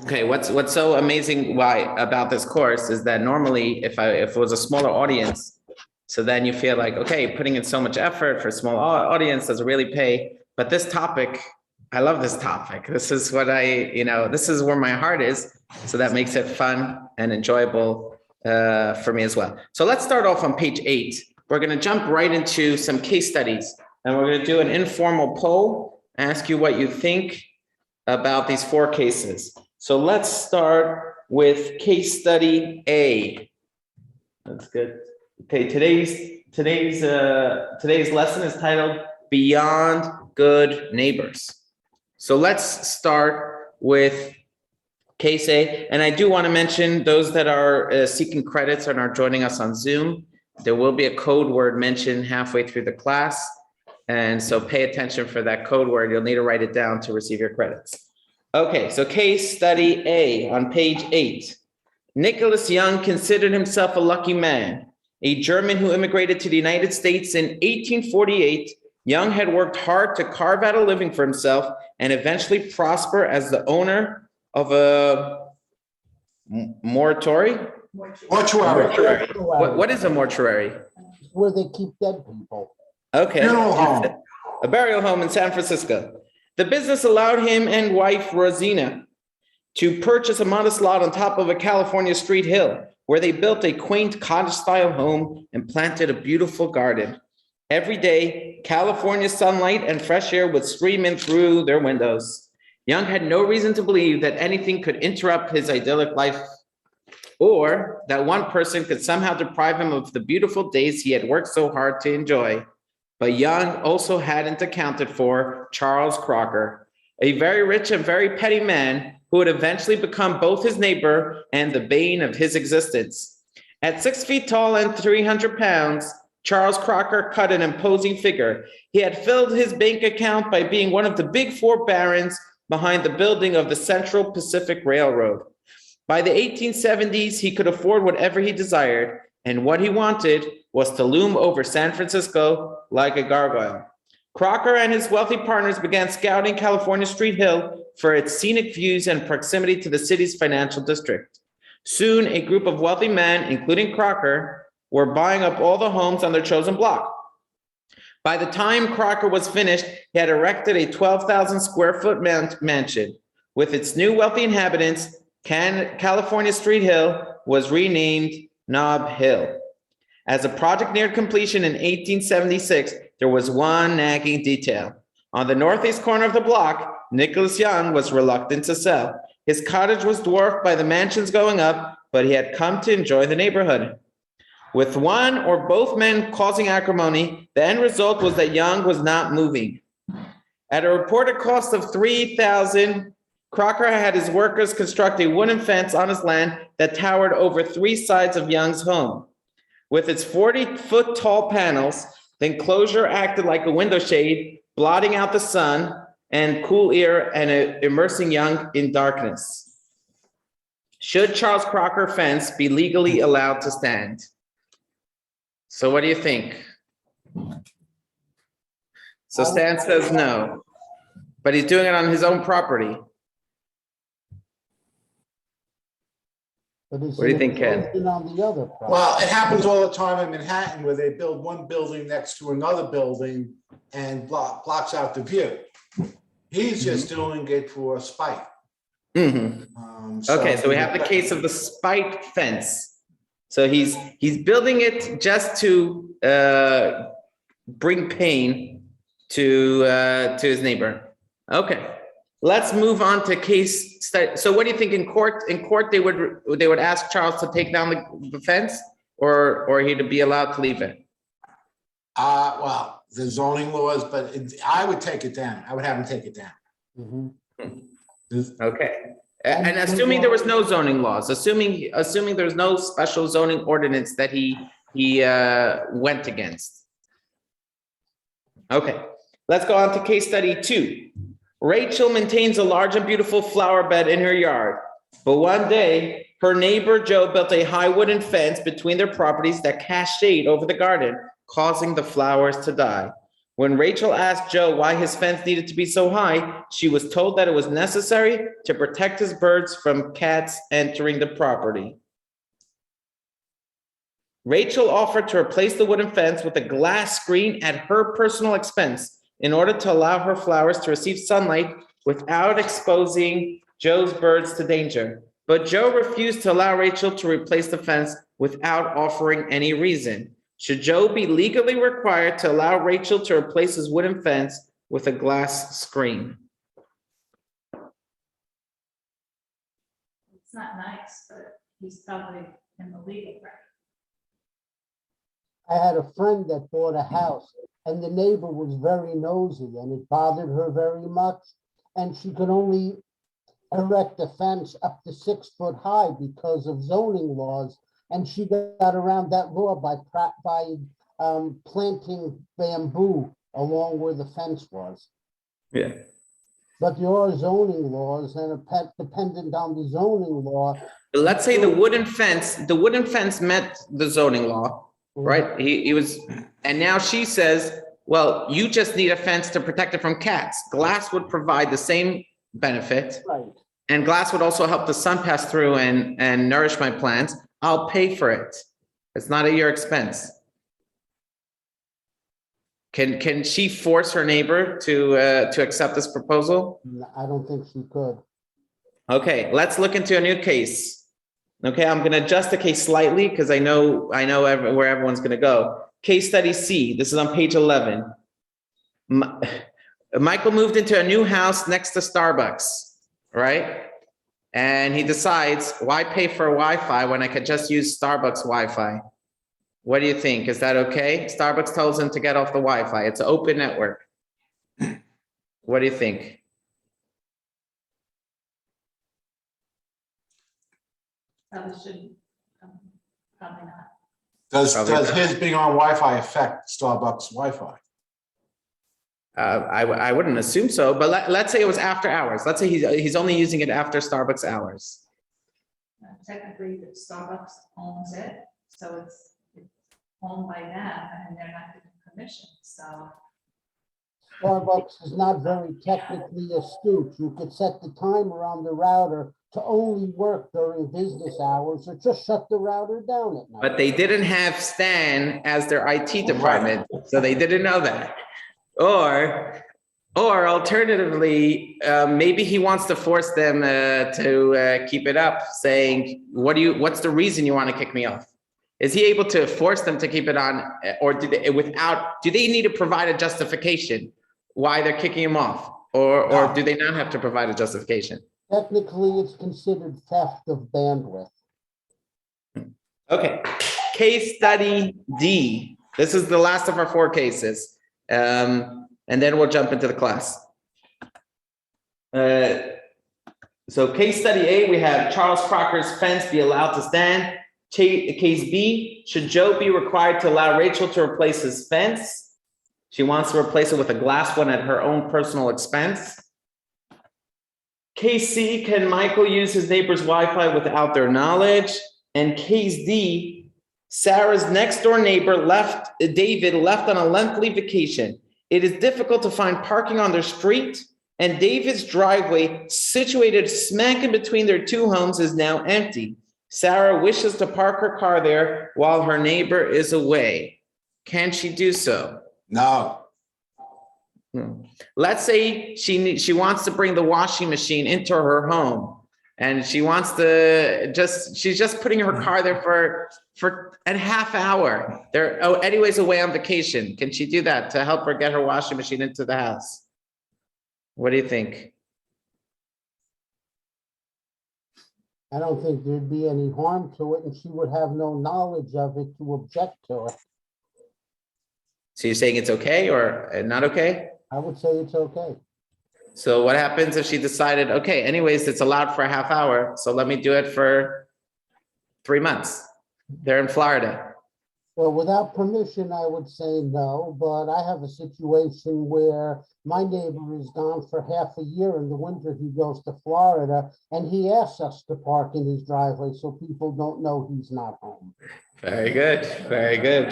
Okay, what's so amazing about this course is that normally if it was a smaller audience, so then you feel like, okay, putting in so much effort for a small audience doesn't really pay. But this topic, I love this topic. This is what this is where my heart is. So that makes it fun and enjoyable for me as well. So let's start off on page 8. We're going to jump right into some case studies, and we're going to do an informal poll, ask you what you think about these 4 cases. So let's start with case study A. That's good. Okay, today's lesson is titled Beyond Good Neighbors. So let's start with case A. And I do want to mention those that are seeking credits and are joining us on Zoom. There will be a code word mentioned halfway through the class. And so pay attention for that code word. You'll need to write it down to receive your credits. Okay, so case study A on page 8. Nicholas Young considered himself a lucky man. A German who immigrated to the United States in 1848, Young had worked hard to carve out a living for himself and eventually prosper as the owner of a mortuary. Mortuary. What is a mortuary? Where they keep dead people. Okay. Funeral home. A burial home in San Francisco. The business allowed him and wife Rosina to purchase a modest lot on top of a California street hill, where they built a quaint cottage-style home and planted a beautiful garden. Every day, California sunlight and fresh air would stream in through their windows. Young had no reason to believe that anything could interrupt his idyllic life, or that one person could somehow deprive him of the beautiful days he had worked so hard to enjoy. But Young also hadn't accounted for Charles Crocker, a very rich and very petty man who would eventually become both his neighbor and the bane of his existence. At 6 feet tall and 300 pounds, Charles Crocker cut an imposing figure. He had filled his bank account by being one of the big 4 barons behind the building of the Central Pacific Railroad. By the 1870s, he could afford whatever he desired, and what he wanted was to loom over San Francisco like a gargoyle. Crocker and his wealthy partners began scouting California Street Hill for its scenic views and proximity to the city's financial district. Soon, a group of wealthy men, including Crocker, were buying up all the homes on their chosen block. By the time Crocker was finished, he had erected a 12,000 square foot mansion. With its new wealthy inhabitants, California Street Hill was renamed Nob Hill. As the project neared completion in 1876, there was one nagging detail. On the northeast corner of the block, Nicholas Young was reluctant to sell. His cottage was dwarfed by the mansions going up, but he had come to enjoy the neighborhood. With one or both men causing acrimony, the end result was that Young was not moving. At a reported cost of $3,000, Crocker had his workers construct a wooden fence on his land that towered over 3 sides of Young's home. With its 40-foot tall panels, the enclosure acted like a window shade, blotting out the sun and cool air and immersing Young in darkness. Should Charles Crocker fence be legally allowed to stand? So what do you think? So Stan says no, but he's doing it on his own property. What do you think, Ken? On the other property. Well, it happens all the time in Manhattan where they build one building next to another building and blocks out the view. He's just doing it for spite. Okay, so we have the case of the spite fence. So he's building it just to bring pain to his neighbor. Okay. Let's move on to case study. So what do you think in court? In court, they would ask Charles to take down the fence or he'd be allowed to leave it? Well, the zoning laws, but I would take it down. I would have him take it down. Okay. And assuming there was no zoning laws, assuming there's no special zoning ordinance that he went against. Okay. Let's go on to case study 2. Rachel maintains a large and beautiful flower bed in her yard, but one day her neighbor Joe built a high wooden fence between their properties that cast shade over the garden, causing the flowers to die. When Rachel asked Joe why his fence needed to be so high, she was told that it was necessary to protect his birds from cats entering the property. Rachel offered to replace the wooden fence with a glass screen at her personal expense in order to allow her flowers to receive sunlight without exposing Joe's birds to danger. But Joe refused to allow Rachel to replace the fence without offering any reason. Should Joe be legally required to allow Rachel to replace his wooden fence with a glass screen? It's not nice, but he's probably in the legal right. I had a friend that bought a house and the neighbor was very nosy and it bothered her very much. And she could only erect a fence up to 6 foot high because of zoning laws. And she got around that law by planting bamboo along where the fence was. Yeah. But there are zoning laws and dependent on the zoning law. Let's say the wooden fence met the zoning law, right? He was, and now she says, well, you just need a fence to protect it from cats. Glass would provide the same benefit. Right. And glass would also help the sun pass through and nourish my plants. I'll pay for it. It's not at your expense. Can she force her neighbor to accept this proposal? I don't think she could. Okay, let's look into a new case. Okay, I'm going to adjust the case slightly because I know where everyone's going to go. Case study C. This is on page 11. Michael moved into a new house next to Starbucks, right? And he decides, why pay for Wi-Fi when I could just use Starbucks Wi-Fi? What do you think? Is that okay? Starbucks tells him to get off the Wi-Fi. It's an open network. What do you think? Probably shouldn't, probably not. Does Probably not. his being on Wi-Fi affect Starbucks Wi-Fi? I wouldn't assume so, but let's say it was after hours. Let's say he's only using it after Starbucks hours. Technically, the Starbucks owns it, so it's owned by them, and they're not giving permission, so. Starbucks is not very technically astute. You could set the timer on the router to only work during business hours or just shut the router down at night. But they didn't have Stan as their IT department, so they didn't know that. Or alternatively, maybe he wants to force them to keep it up, saying, what's the reason you want to kick me off? Is he able to force them to keep it on, or do they need to provide a justification why they're kicking him off? Or do they not have to provide a justification? Technically, it's considered theft of bandwidth. Okay, case study D. This is the last of our 4 cases. And then we'll jump into the class. So case study A, we have Charles Crocker's fence be allowed to stand. Case B, should Joe be required to allow Rachel to replace his fence? She wants to replace it with a glass one at her own personal expense. Case C, can Michael use his neighbor's Wi-Fi without their knowledge? And case D, Sarah's next door neighbor David left on a lengthy vacation. It is difficult to find parking on their street, and David's driveway, situated smack in between their 2 homes, is now empty. Sarah wishes to park her car there while her neighbor is away. Can she do so? No. Let's say she wants to bring the washing machine into her home, and she wants to she's just putting her car there for a half hour. They're anyways away on vacation. Can she do that to help her get her washing machine into the house? What do you think? I don't think there'd be any harm to it, and she would have no knowledge of it to object to it. So you're saying it's okay or not okay? I would say it's okay. So what happens if she decided, okay, anyways, it's allowed for a half hour, so let me do it for 3 months. They're in Florida. Well, without permission, I would say no, but I have a situation where my neighbor is gone for half a year. In the winter, he goes to Florida, and he asks us to park in his driveway so people don't know he's not home. Very good, very good.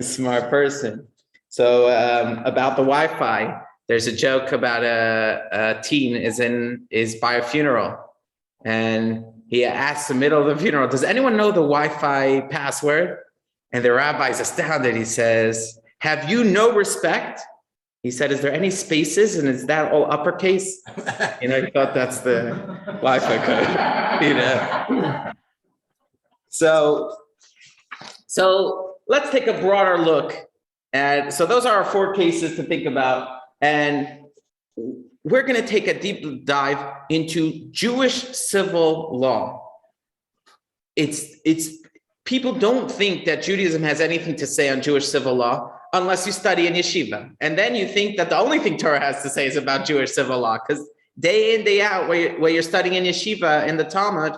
Smart person. So about the Wi-Fi, there's a joke about a teen is by a funeral, and he asks in the middle of the funeral, "Does anyone know the Wi-Fi password?" And the rabbi's astounded. He says, "Have you no respect?" He said, "Is there any spaces, and is that all uppercase?" You know, he thought that's the Wi-Fi code. You know. So let's take a broader look. And so those are our 4 cases to think about. And we're going to take a deep dive into Jewish civil law. It's people don't think that Judaism has anything to say on Jewish civil law unless you study in yeshiva. And then you think that the only thing Torah has to say is about Jewish civil law, because day in, day out, where you're studying in yeshiva in the Talmud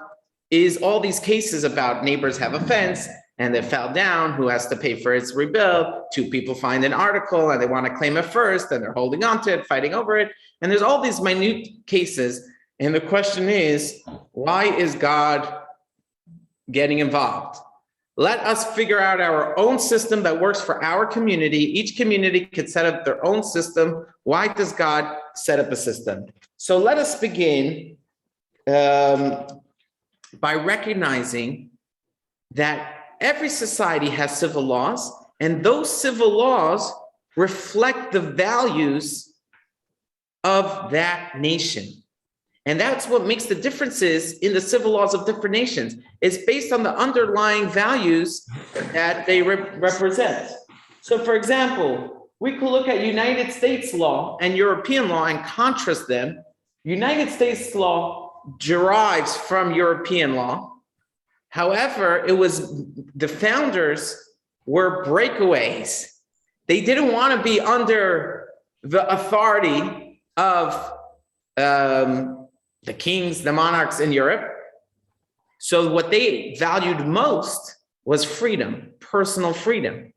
is all these cases about neighbors have a fence and they fell down, who has to pay for its rebuild? 2 people find an article and they want to claim it first, and they're holding on to it, fighting over it. And there's all these minute cases. And the question is, why is God getting involved? Let us figure out our own system that works for our community. Each community could set up their own system. Why does God set up a system? So let us begin by recognizing that every society has civil laws, and those civil laws reflect the values of that nation. And that's what makes the differences in the civil laws of different nations. It's based on the underlying values that they represent. So for example, we could look at United States law and European law and contrast them. United States law derives from European law. However, the founders were breakaways. They didn't want to be under the authority of the kings, the monarchs in Europe. So what they valued most was freedom, personal freedom.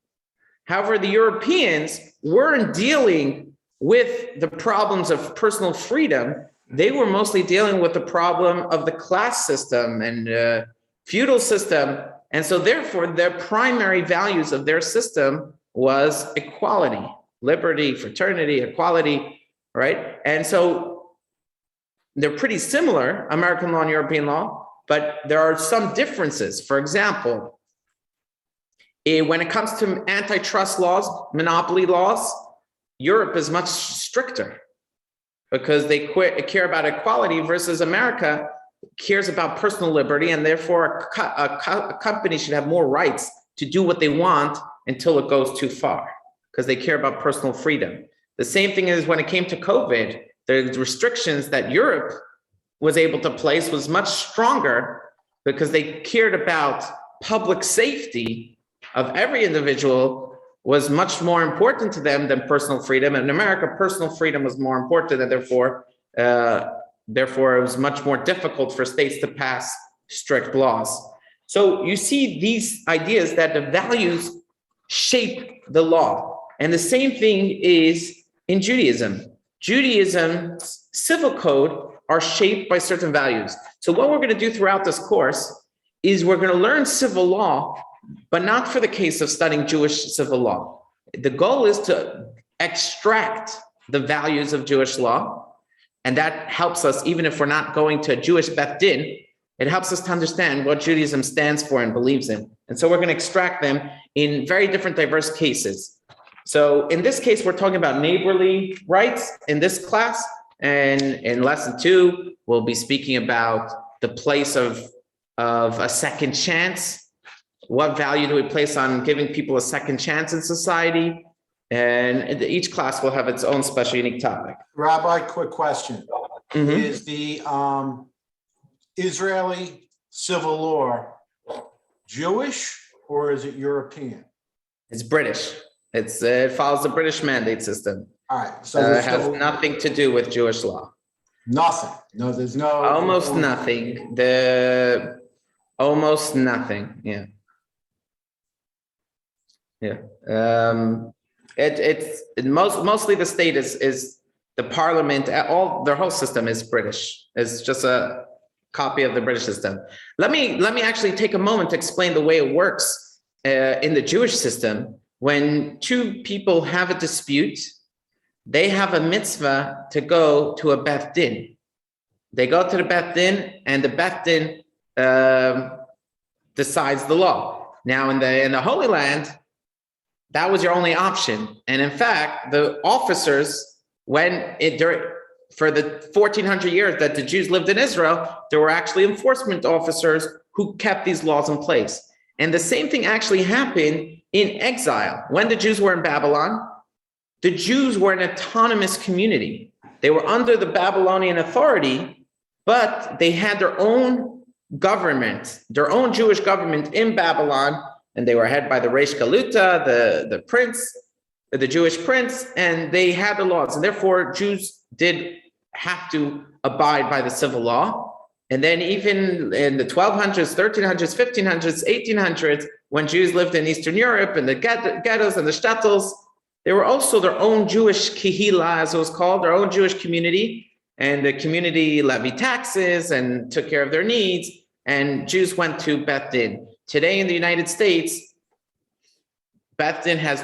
However, the Europeans weren't dealing with the problems of personal freedom. They were mostly dealing with the problem of the class system and feudal system. And so therefore, their primary values of their system was equality, liberty, fraternity, equality, right? And so they're pretty similar, American law and European law, but there are some differences. For example, when it comes to antitrust laws, monopoly laws, Europe is much stricter because they care about equality, versus America cares about personal liberty, and therefore a company should have more rights to do what they want until it goes too far, because they care about personal freedom. The same thing is when it came to COVID, the restrictions that Europe was able to place was much stronger because they cared about public safety of every individual was much more important to them than personal freedom. And in America, personal freedom was more important, and therefore it was much more difficult for states to pass strict laws. So you see these ideas that the values shape the law. And the same thing is in Judaism. Judaism's civil code are shaped by certain values. So what we're going to do throughout this course is we're going to learn civil law, but not for the case of studying Jewish civil law. The goal is to extract the values of Jewish law. And that helps us, even if we're not going to a Jewish Beth Din, it helps us to understand what Judaism stands for and believes in. And so we're going to extract them in very different, diverse cases. So in this case, we're talking about neighborly rights in this class. And in lesson 2, we'll be speaking about the place of a second chance. What value do we place on giving people a second chance in society? And each class will have its own special, unique topic. Rabbi, quick question. Mm-hmm. Is the Israeli civil law Jewish or is it European? It's British. It follows the British mandate system. All right. So it has nothing to do with Jewish law. Nothing. No, there's no. Almost nothing. Almost nothing. Yeah. Yeah. Mostly the state is the parliament. Their whole system is British. It's just a copy of the British system. Let me actually take a moment to explain the way it works in the Jewish system. when two people have a dispute, they have a mitzvah to go to a Beth Din. They go to the Beth Din, and the Beth Din decides the law. Now, in the Holy Land, that was your only option. And in fact, the officers, for the 1400 years that the Jews lived in Israel, there were actually enforcement officers who kept these laws in place. And the same thing actually happened in exile. When the Jews were in Babylon, the Jews were an autonomous community. They were under the Babylonian authority, but they had their own government, their own Jewish government in Babylon, and they were headed by the Reish Galuta, the prince, the Jewish prince, and they had the laws. And therefore, Jews did have to abide by the civil law. And then even in the 1200s, 1300s, 1500s, 1800s, when Jews lived in Eastern Europe and the ghettos and the shtetls, they were also their own Jewish kehila, as it was called, their own Jewish community. And the community levied taxes and took care of their needs. And Jews went to Beth Din. Today in the United States, Beth Din has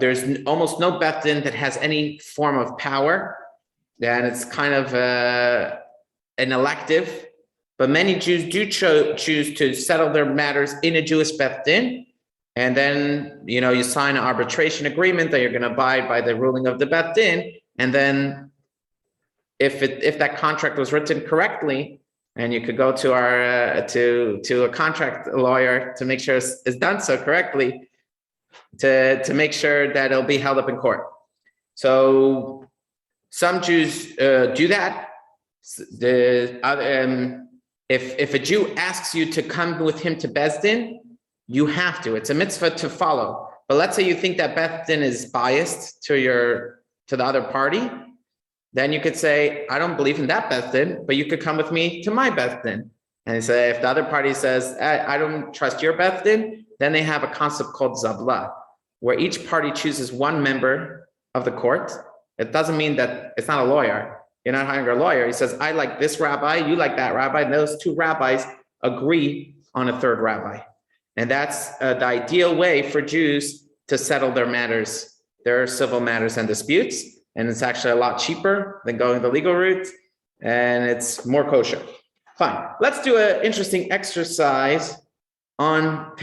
there's almost no Beth Din that has any form of power. And it's kind of an elective, but many Jews do choose to settle their matters in a Jewish Beth Din. And then, you sign an arbitration agreement that you're going to abide by the ruling of the Beth Din. And then if that contract was written correctly, and you could go to our to a contract lawyer to make sure it's done so correctly, to make sure that it'll be held up in court. So some Jews do that. If a Jew asks you to come with him to Beis Din, you have to. It's a mitzvah to follow. But let's say you think that Beis Din is biased to the other party, then you could say, I don't believe in that Beis Din, but you could come with me to my Beis Din. And say, if the other party says, I don't trust your Beis Din, then they have a concept called zabla, where each party chooses one member of the court. It doesn't mean that it's not a lawyer. You're not hiring a lawyer. He says, I like this rabbi, you like that rabbi, and those two rabbis agree on a third rabbi. And that's the ideal way for Jews to settle their matters, their civil matters and disputes. And it's actually a lot cheaper than going the legal route, and it's more kosher. Fine. Let's do an interesting exercise on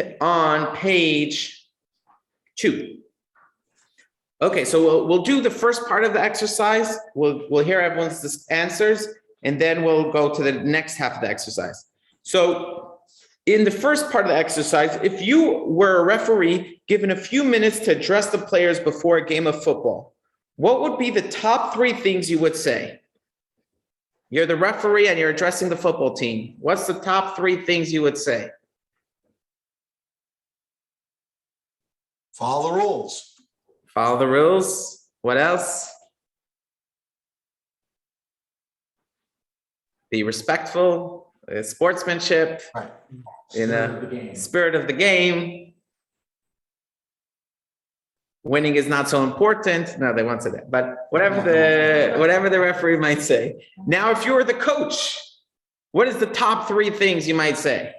page 2. Okay, so we'll do the first part of the exercise. We'll hear everyone's answers, and then we'll go to the next half of the exercise. So in the first part of the exercise, if you were a referee given a few minutes to address the players before a game of football, what would be the top 3 things you would say? You're the referee and you're addressing the football team. What's the top 3 things you would say? Follow the rules. Follow the rules. What else? Be respectful, sportsmanship, Right. Spirit of the game. Winning is not so important. No, they won't say that. But whatever the referee might say. Now, if you were the coach, what is the top 3 things you might say?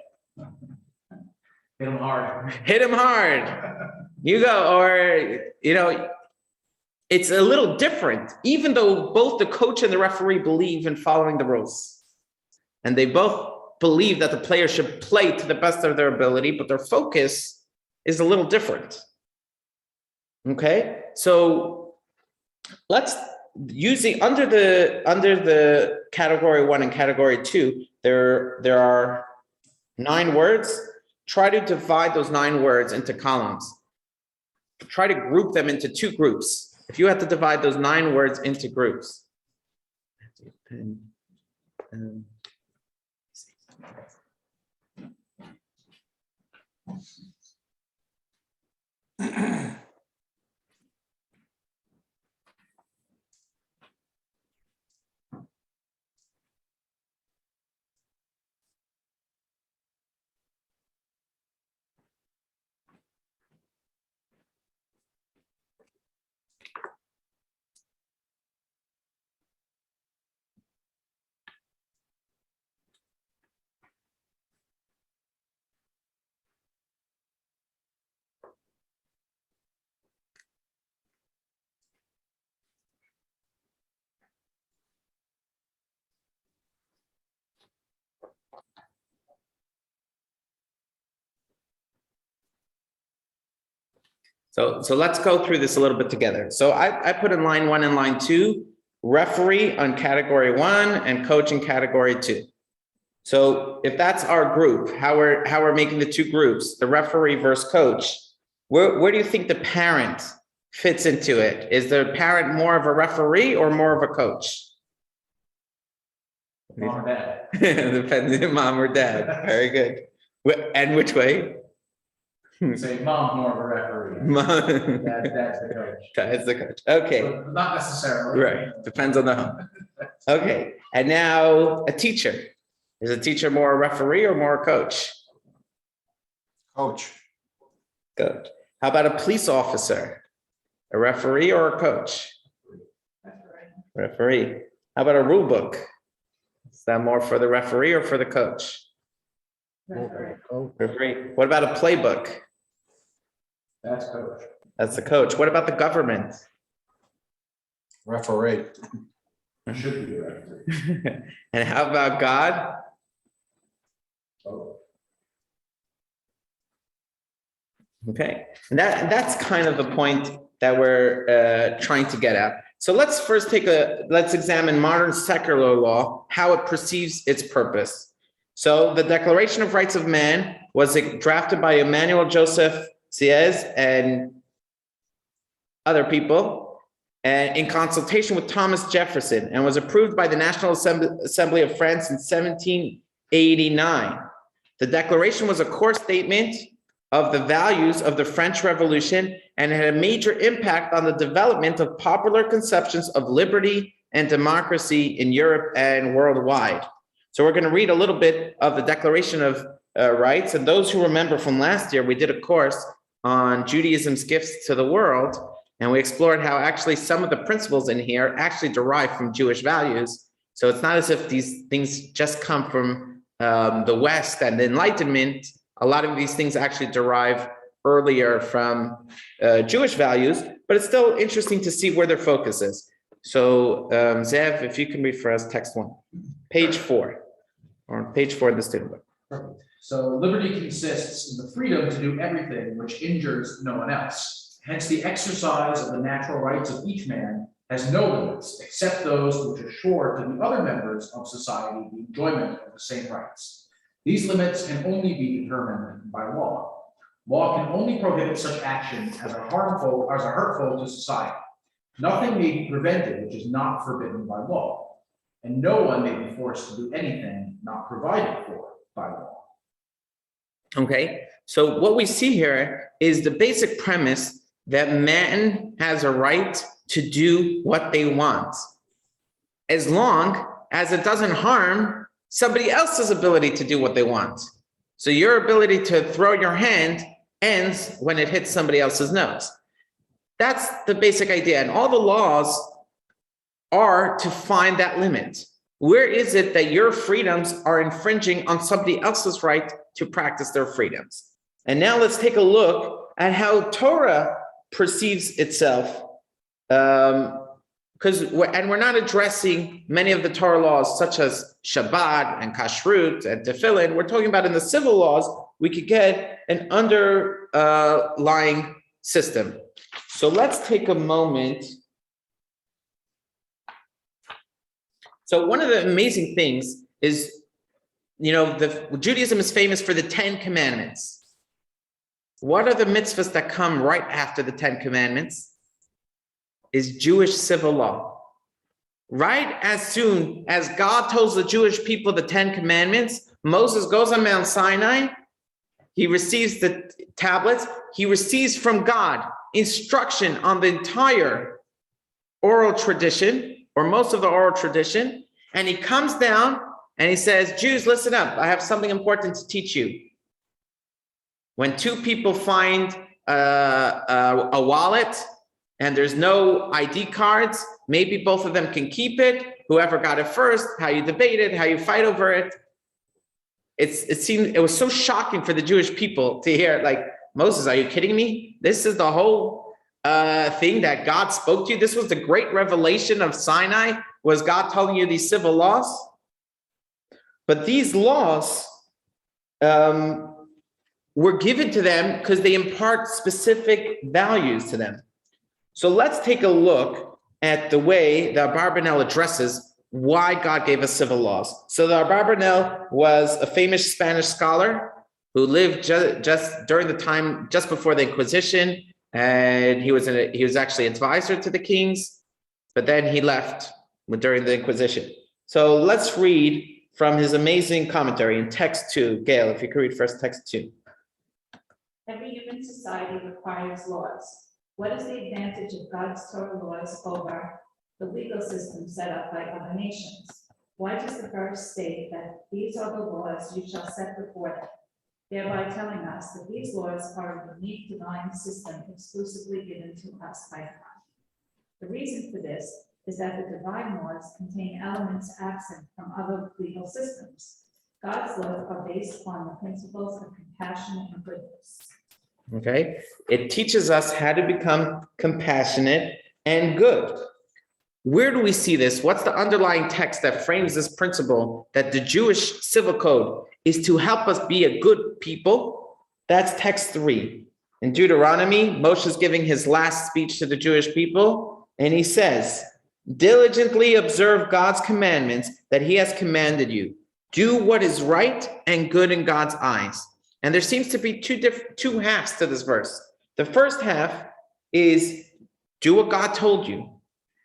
Hit him hard. Hit him hard. You go, or, it's a little different, even though both the coach and the referee believe in following the rules. And they both believe that the player should play to the best of their ability, but their focus is a little different. Okay, so let's using under the category 1 and category 2, there are 9 words. Try to divide those 9 words into columns. Try to group them into 2 groups. If you have to divide those 9 words into groups. So let's go through this a little bit together. So I put in line 1 and line 2, referee on category 1 and coach in category 2. So if that's our group, how we're making the two groups, the referee versus coach, where do you think the parent fits into it? Is the parent more of a referee or more of a coach? Mom or dad. Depending on mom or dad. Very good. And which way? Say mom's more of a referee. Mom. Dad's the coach. That's the coach. Okay. But not necessarily. Right. Depends on the home. Okay. And now a teacher. Is a teacher more a referee or more a coach? Coach, Coach. How about a police officer? A referee or a coach? Referee. How about a rule book? Is that more for the referee or for the coach? Referee. What about a playbook? That's coach. That's the coach. What about the government? referee. Should be a referee. And how about God? Oh. Okay, and that's kind of the point that we're trying to get at. So let's first let's examine modern secular law, how it perceives its purpose. So the Declaration of Rights of Man was drafted by Emmanuel Joseph Sieyès and other people, and in consultation with Thomas Jefferson, and was approved by the National Assembly of France in 1789. The Declaration was a core statement of the values of the French Revolution and had a major impact on the development of popular conceptions of liberty and democracy in Europe and worldwide. So we're going to read a little bit of the Declaration of Rights. And those who remember from last year, we did a course on Judaism's gifts to the world, and we explored how actually some of the principles in here actually derive from Jewish values. So it's not as if these things just come from the West and the Enlightenment. A lot of these things actually derive earlier from Jewish values, but it's still interesting to see where their focus is. So Zev, if you can read for us text 1, page 4, or page 4 of the student book. Perfect. So liberty consists in the freedom to do everything which injures no one else. Hence the exercise of the natural rights of each man has no limits except those which assure to the other members of society the enjoyment of the same rights. These limits can only be determined by law. Law can only prohibit such actions as are harmful, as are hurtful to society. Nothing may be prevented which is not forbidden by law, and no one may be forced to do anything not provided for by law. Okay, so what we see here is the basic premise that man has a right to do what they want, as long as it doesn't harm somebody else's ability to do what they want. So your ability to throw your hand ends when it hits somebody else's nose. That's the basic idea. And all the laws are to find that limit. Where is it that your freedoms are infringing on somebody else's right to practice their freedoms? And now let's take a look at how Torah perceives itself. And we're not addressing many of the Torah laws, such as Shabbat and Kashrut and Tefillin. We're talking about in the civil laws, we could get an underlying system. So let's take a moment. So one of the amazing things is, Judaism is famous for the 10 Commandments. What are the mitzvahs that come right after the 10 Commandments? Is Jewish civil law. Right as soon as God tells the Jewish people the 10 Commandments, Moses goes on Mount Sinai, he receives the tablets, he receives from God instruction on the entire oral tradition, or most of the oral tradition, and he comes down and he says, Jews, listen up, I have something important to teach you. When two people find a wallet, and there's no ID cards, maybe both of them can keep it. Whoever got it first, how you debate it, how you fight over it. It was so shocking for the Jewish people to hear, like, Moses, are you kidding me? This is the whole thing that God spoke to you. This was the great revelation of Sinai, was God telling you these civil laws. But these laws were given to them because they impart specific values to them. So let's take a look at the way the Abarbanel addresses why God gave us civil laws. So the Abarbanel was a famous Spanish scholar who lived just during the time just before the Inquisition, and he was actually advisor to the kings, but then he left during the Inquisition. So let's read from his amazing commentary in text 2. Gail, if you could read first text 2. Every human society requires laws. What is the advantage of God's Torah laws over the legal system set up by other nations? Why does the verse state that these are the laws you shall set before them, thereby telling us that these laws are a unique divine system exclusively given to us by God? The reason for this is that the divine laws contain elements absent from other legal systems. God's laws are based on the principles of compassion and goodness. Okay, it teaches us how to become compassionate and good. Where do we see this? What's the underlying text that frames this principle that the Jewish civil code is to help us be a good people? That's text 3. In Deuteronomy, Moshe is giving his last speech to the Jewish people, and he says, diligently observe God's commandments that he has commanded you. Do what is right and good in God's eyes. And there seems to be two halves to this verse. The first half is do what God told you.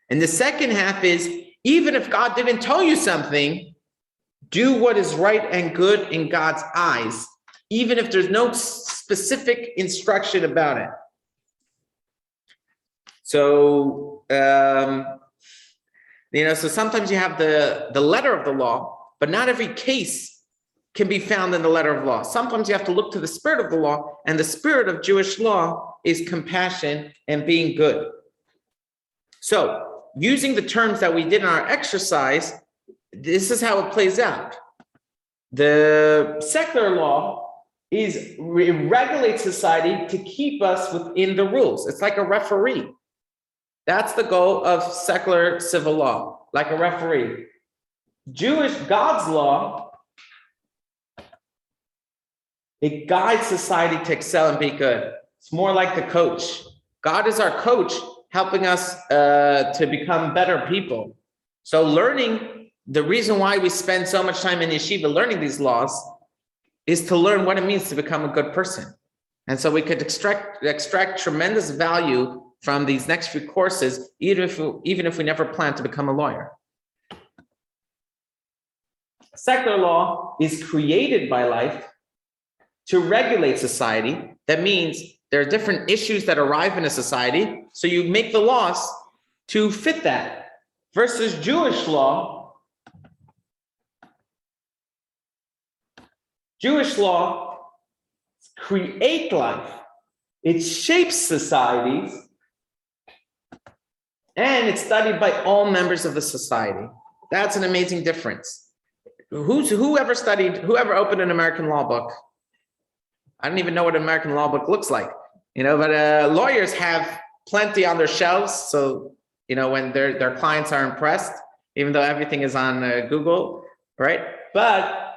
And the second half is even if God didn't tell you something, do what is right and good in God's eyes, even if there's no specific instruction about it. So, so sometimes you have the letter of the law, but not every case can be found in the letter of law. Sometimes you have to look to the spirit of the law, and the spirit of Jewish law is compassion and being good. So using the terms that we did in our exercise, this is how it plays out. The secular law regulates society to keep us within the rules. It's like a referee. That's the goal of secular civil law, like a referee. God's law, it guides society to excel and be good. It's more like the coach. God is our coach, helping us to become better people. So learning, the reason why we spend so much time in yeshiva learning these laws is to learn what it means to become a good person. And so we could extract tremendous value from these next few courses, even if we never plan to become a lawyer. Secular law is created by life to regulate society. That means there are different issues that arrive in a society, so you make the laws to fit that. Versus Jewish law, create life. It shapes societies, and it's studied by all members of the society. That's an amazing difference. Whoever opened an American law book? I don't even know what an American law book looks like, but lawyers have plenty on their shelves. So, when their clients are impressed, even though everything is on Google, right? But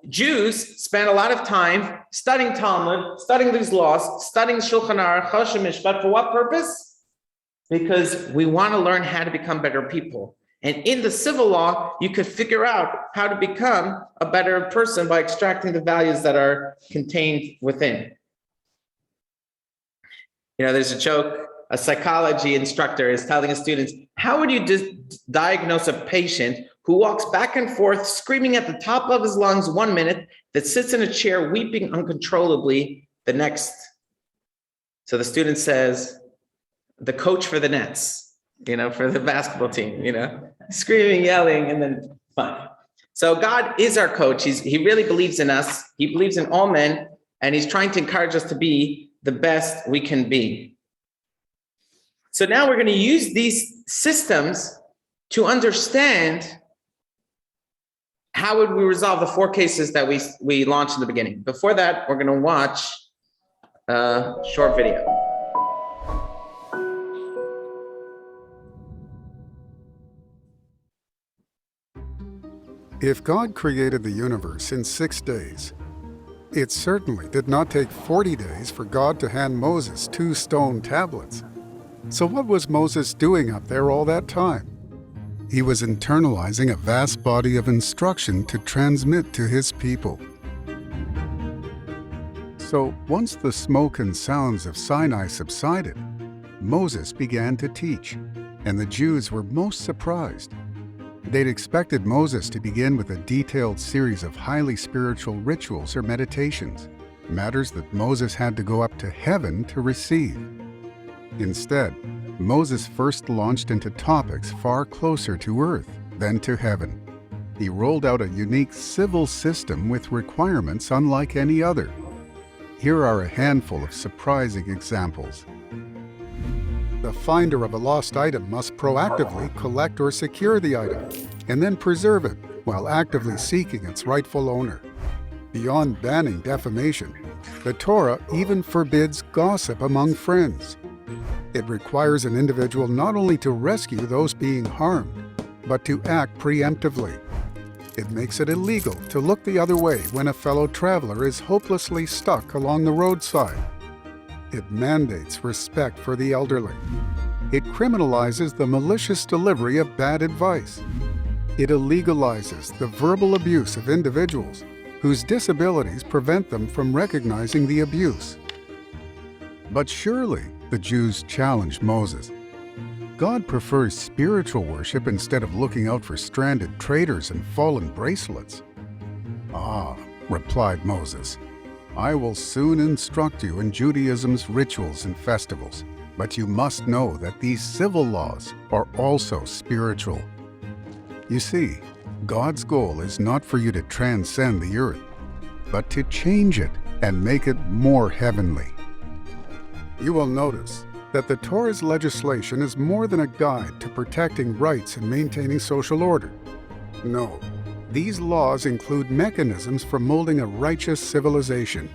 Jews spend a lot of time studying Talmud, studying these laws, studying Shulchan Aruch, Choshen Mishpat. For what purpose? Because we want to learn how to become better people. And in the civil law, you could figure out how to become a better person by extracting the values that are contained within. There's a joke. A psychology instructor is telling his students, how would you diagnose a patient who walks back and forth, screaming at the top of his lungs 1 minute, that sits in a chair weeping uncontrollably the next? So the student says, the coach for the Nets. For the basketball team, screaming, yelling, and then fine. So God is our coach. He really believes in us. He believes in all men, and he's trying to encourage us to be the best we can be. So now we're going to use these systems to understand how would we resolve the 4 cases that we launched in the beginning. Before that, we're going to watch a short video. If God created the universe in 6 days, It certainly did not take 40 days for God to hand Moses 2 stone tablets. So what was Moses doing up there all that time? He was internalizing a vast body of instruction to transmit to his people. So once the smoke and sounds of Sinai subsided, Moses began to teach, and the Jews were most surprised. They'd expected Moses to begin with a detailed series of highly spiritual rituals or meditations, matters that Moses had to go up to heaven to receive. Instead, Moses first launched into topics far closer to earth than to heaven. He rolled out a unique civil system with requirements unlike any other. Here are a handful of surprising examples. The finder of a lost item must proactively collect or secure the item, and then preserve it while actively seeking its rightful owner. Beyond banning defamation, the Torah even forbids gossip among friends. It requires an individual not only to rescue those being harmed, but to act preemptively. It makes it illegal to look the other way when a fellow traveler is hopelessly stuck along the roadside. It mandates respect for the elderly. It criminalizes the malicious delivery of bad advice. It illegalizes the verbal abuse of individuals whose disabilities prevent them from recognizing the abuse. But surely the Jews challenged Moses. God prefers spiritual worship instead of looking out for stranded traders and fallen bracelets. Ah, replied Moses, I will soon instruct you in Judaism's rituals and festivals, but you must know that these civil laws are also spiritual. You see, God's goal is not for you to transcend the earth, but to change it and make it more heavenly. You will notice that the Torah's legislation is more than a guide to protecting rights and maintaining social order. No, these laws include mechanisms for molding a righteous civilization.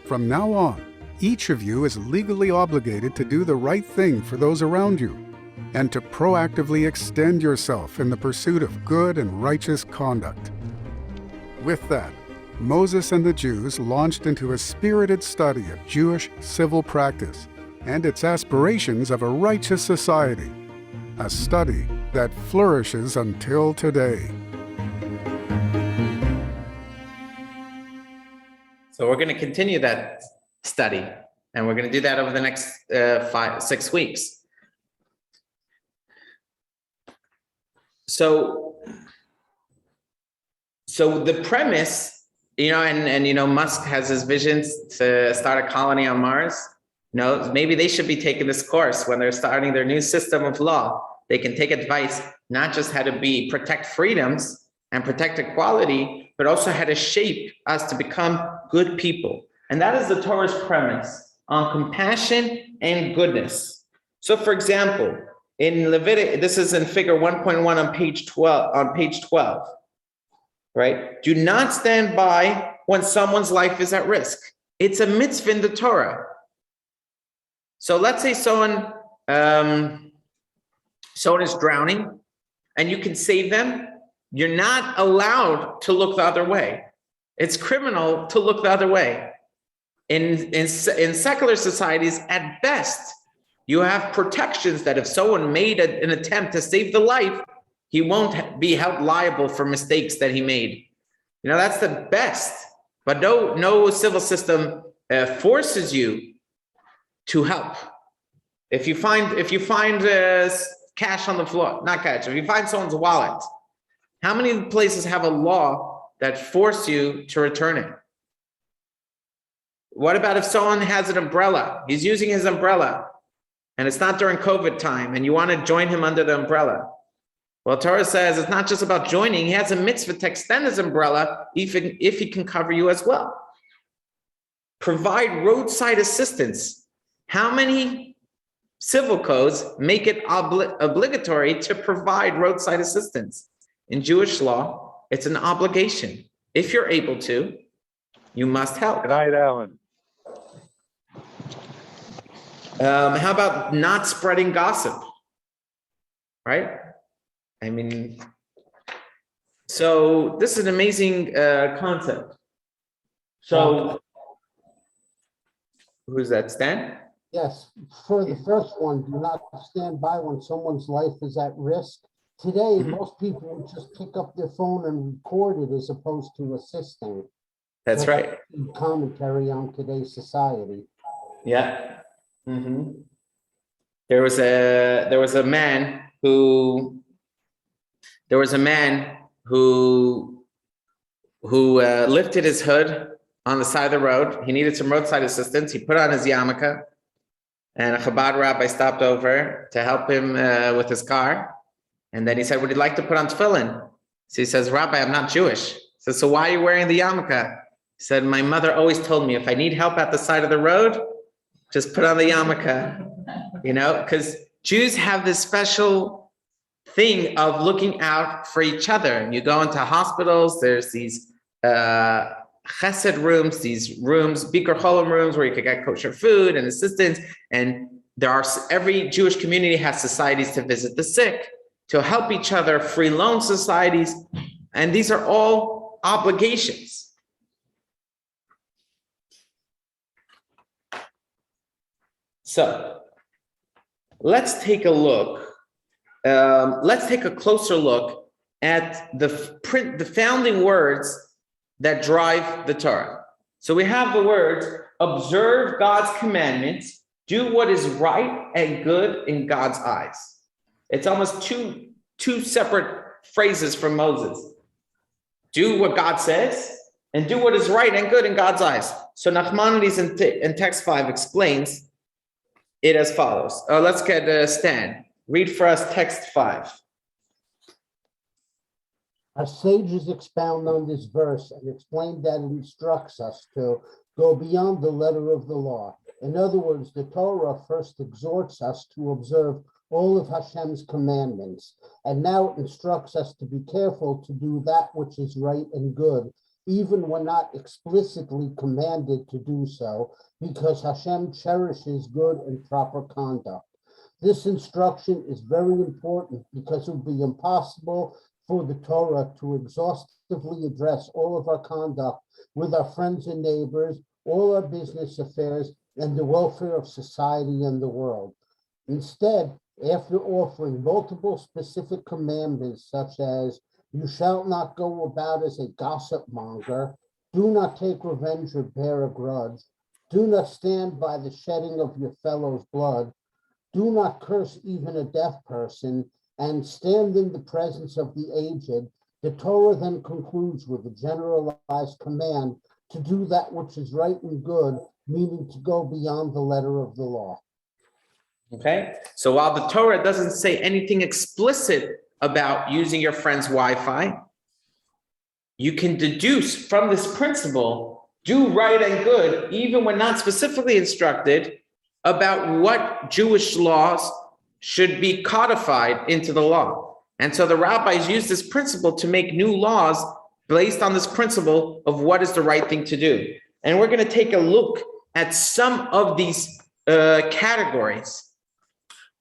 From now on, each of you is legally obligated to do the right thing for those around you, and to proactively extend yourself in the pursuit of good and righteous conduct. With that, Moses and the Jews launched into a spirited study of Jewish civil practice and its aspirations of a righteous society, a study that flourishes until today. So we're going to continue that study, and we're going to do that over the next 5-6 weeks. So the premise, Musk has his visions to start a colony on Mars. Maybe they should be taking this course when they're starting their new system of law. They can take advice, not just how to protect freedoms and protect equality, but also how to shape us to become good people. And that is the Torah's premise on compassion and goodness. So for example, in Leviticus, this is in figure 1.1 on page 12, right? Do not stand by when someone's life is at risk. It's a mitzvah in the Torah. So let's say someone is drowning and you can save them. You're not allowed to look the other way. It's criminal to look the other way. In secular societies, at best, you have protections that if someone made an attempt to save the life, he won't be held liable for mistakes that he made. That's the best. But no civil system forces you to help. If you find cash on the floor, not cash, if you find someone's wallet, how many places have a law that force you to return it? What about if someone has an umbrella? He's using his umbrella and it's not during COVID time and you want to join him under the umbrella. Well, Torah says it's not just about joining. He has a mitzvah to extend his umbrella if he can cover you as well. Provide roadside assistance. How many civil codes make it obligatory to provide roadside assistance? In Jewish law, it's an obligation. If you're able to, you must help. Good night, Alan. How about not spreading gossip? Right? So this is an amazing concept. So, who's that, Stan? Yes, for the first one, do not stand by when someone's life is at risk. Today, most people would just pick up their phone and record it as opposed to assisting. That's right. Commentary on today's society. Yeah. There was a man who lifted his hood on the side of the road. He needed some roadside assistance. He put on his yarmulke, and a Chabad rabbi stopped over to help him with his car. And then he said, "Would you like to put on tefillin?" So he says, "Rabbi, I'm not Jewish." He says, "So why are you wearing the yarmulke?" He said, "My mother always told me if I need help at the side of the road, just put on the yarmulke." You know, because Jews have this special thing of looking out for each other. You go into hospitals, there's these chesed rooms, these rooms, bikur cholim rooms, where you could get kosher food and assistance. And every Jewish community has societies to visit the sick, to help each other, free loan societies. And these are all obligations. So let's take a look. Let's take a closer look at the founding words that drive the Torah. So we have the words, observe God's commandments, do what is right and good in God's eyes. It's almost two separate phrases from Moses. Do what God says and do what is right and good in God's eyes. So Nachmanides in text 5 explains it as follows. Let's get Stan. Read for us text 5. Our sages expound on this verse and explain that it instructs us to go beyond the letter of the law. In other words, the Torah first exhorts us to observe all of Hashem's commandments, and now it instructs us to be careful to do that which is right and good, even when not explicitly commanded to do so, because Hashem cherishes good and proper conduct. This instruction is very important because it would be impossible for the Torah to exhaustively address all of our conduct with our friends and neighbors, all our business affairs, and the welfare of society and the world. Instead, after offering multiple specific commandments, such as you shall not go about as a gossip monger, do not take revenge or bear a grudge, do not stand by the shedding of your fellow's blood, do not curse even a deaf person, and stand in the presence of the aged, the Torah then concludes with a generalized command to do that which is right and good, meaning to go beyond the letter of the law. Okay, so while the Torah doesn't say anything explicit about using your friend's Wi-Fi, you can deduce from this principle, do right and good, even when not specifically instructed, about what Jewish laws should be codified into the law. And so the rabbis use this principle to make new laws based on this principle of what is the right thing to do. And we're going to take a look at some of these categories.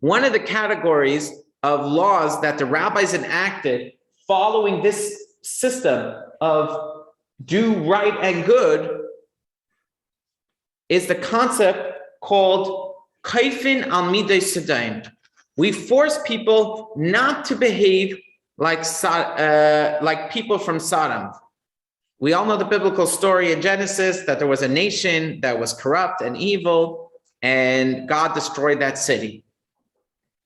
One of the categories of laws that the rabbis enacted following this system of do right and good is the concept called kaifin al midei sedaim. We force people not to behave like people from Sodom. We all know the biblical story in Genesis that there was a nation that was corrupt and evil, and God destroyed that city.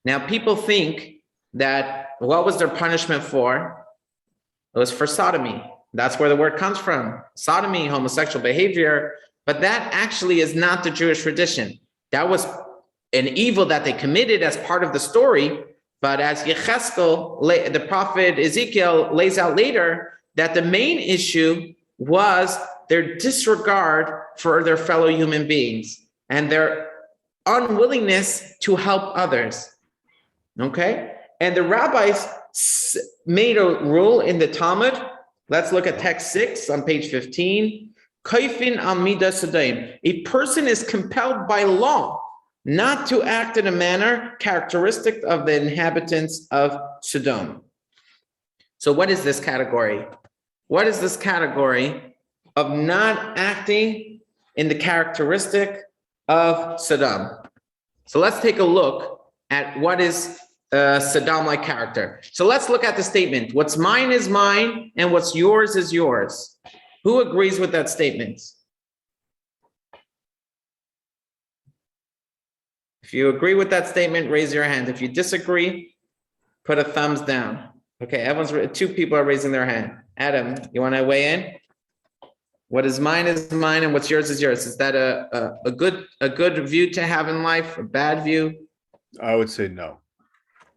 Now, people think that what was their punishment for? It was for sodomy. That's where the word comes from. Sodomy, homosexual behavior, but that actually is not the Jewish tradition. That was an evil that they committed as part of the story, but as Yecheskel, the prophet Ezekiel, lays out later, that the main issue was their disregard for their fellow human beings and their unwillingness to help others. Okay? And the rabbis made a rule in the Talmud. Let's look at text 6 on page 15. Kaifin al midah sedaim. A person is compelled by law not to act in a manner characteristic of the inhabitants of Sodom. So what is this category? What is this category of not acting in the characteristic of Sodom. So let's take a look at what is Sodom-like character. So let's look at the statement. What's mine is mine, and what's yours is yours. Who agrees with that statement? If you agree with that statement, raise your hand. If you disagree, put a thumbs down. Okay, two people are raising their hand. Adam, you want to weigh in? What is mine, and what's yours is yours. Is that a good view to have in life, a bad view? I would say no.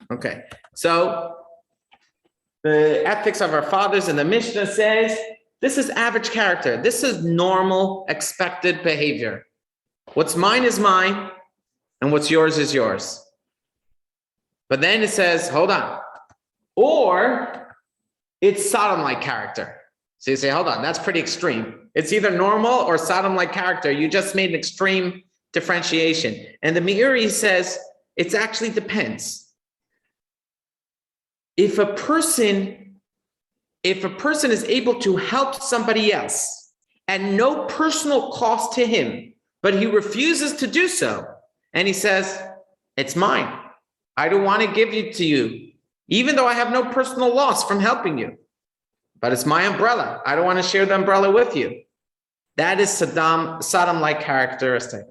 Okay, so the ethics of our fathers and the Mishnah says this is average character. This is normal, expected behavior. What's mine is mine, and what's yours is yours. But then it says, hold on, or it's Sodom-like character. So you say, hold on, that's pretty extreme. It's either normal or Sodom-like character. You just made an extreme differentiation. And the Meiri says, it actually depends. If a person is able to help somebody else at no personal cost to him, but he refuses to do so, and he says, it's mine. I don't want to give it to you, even though I have no personal loss from helping you. But it's my umbrella. I don't want to share the umbrella with you. That is Sodom-like characteristic.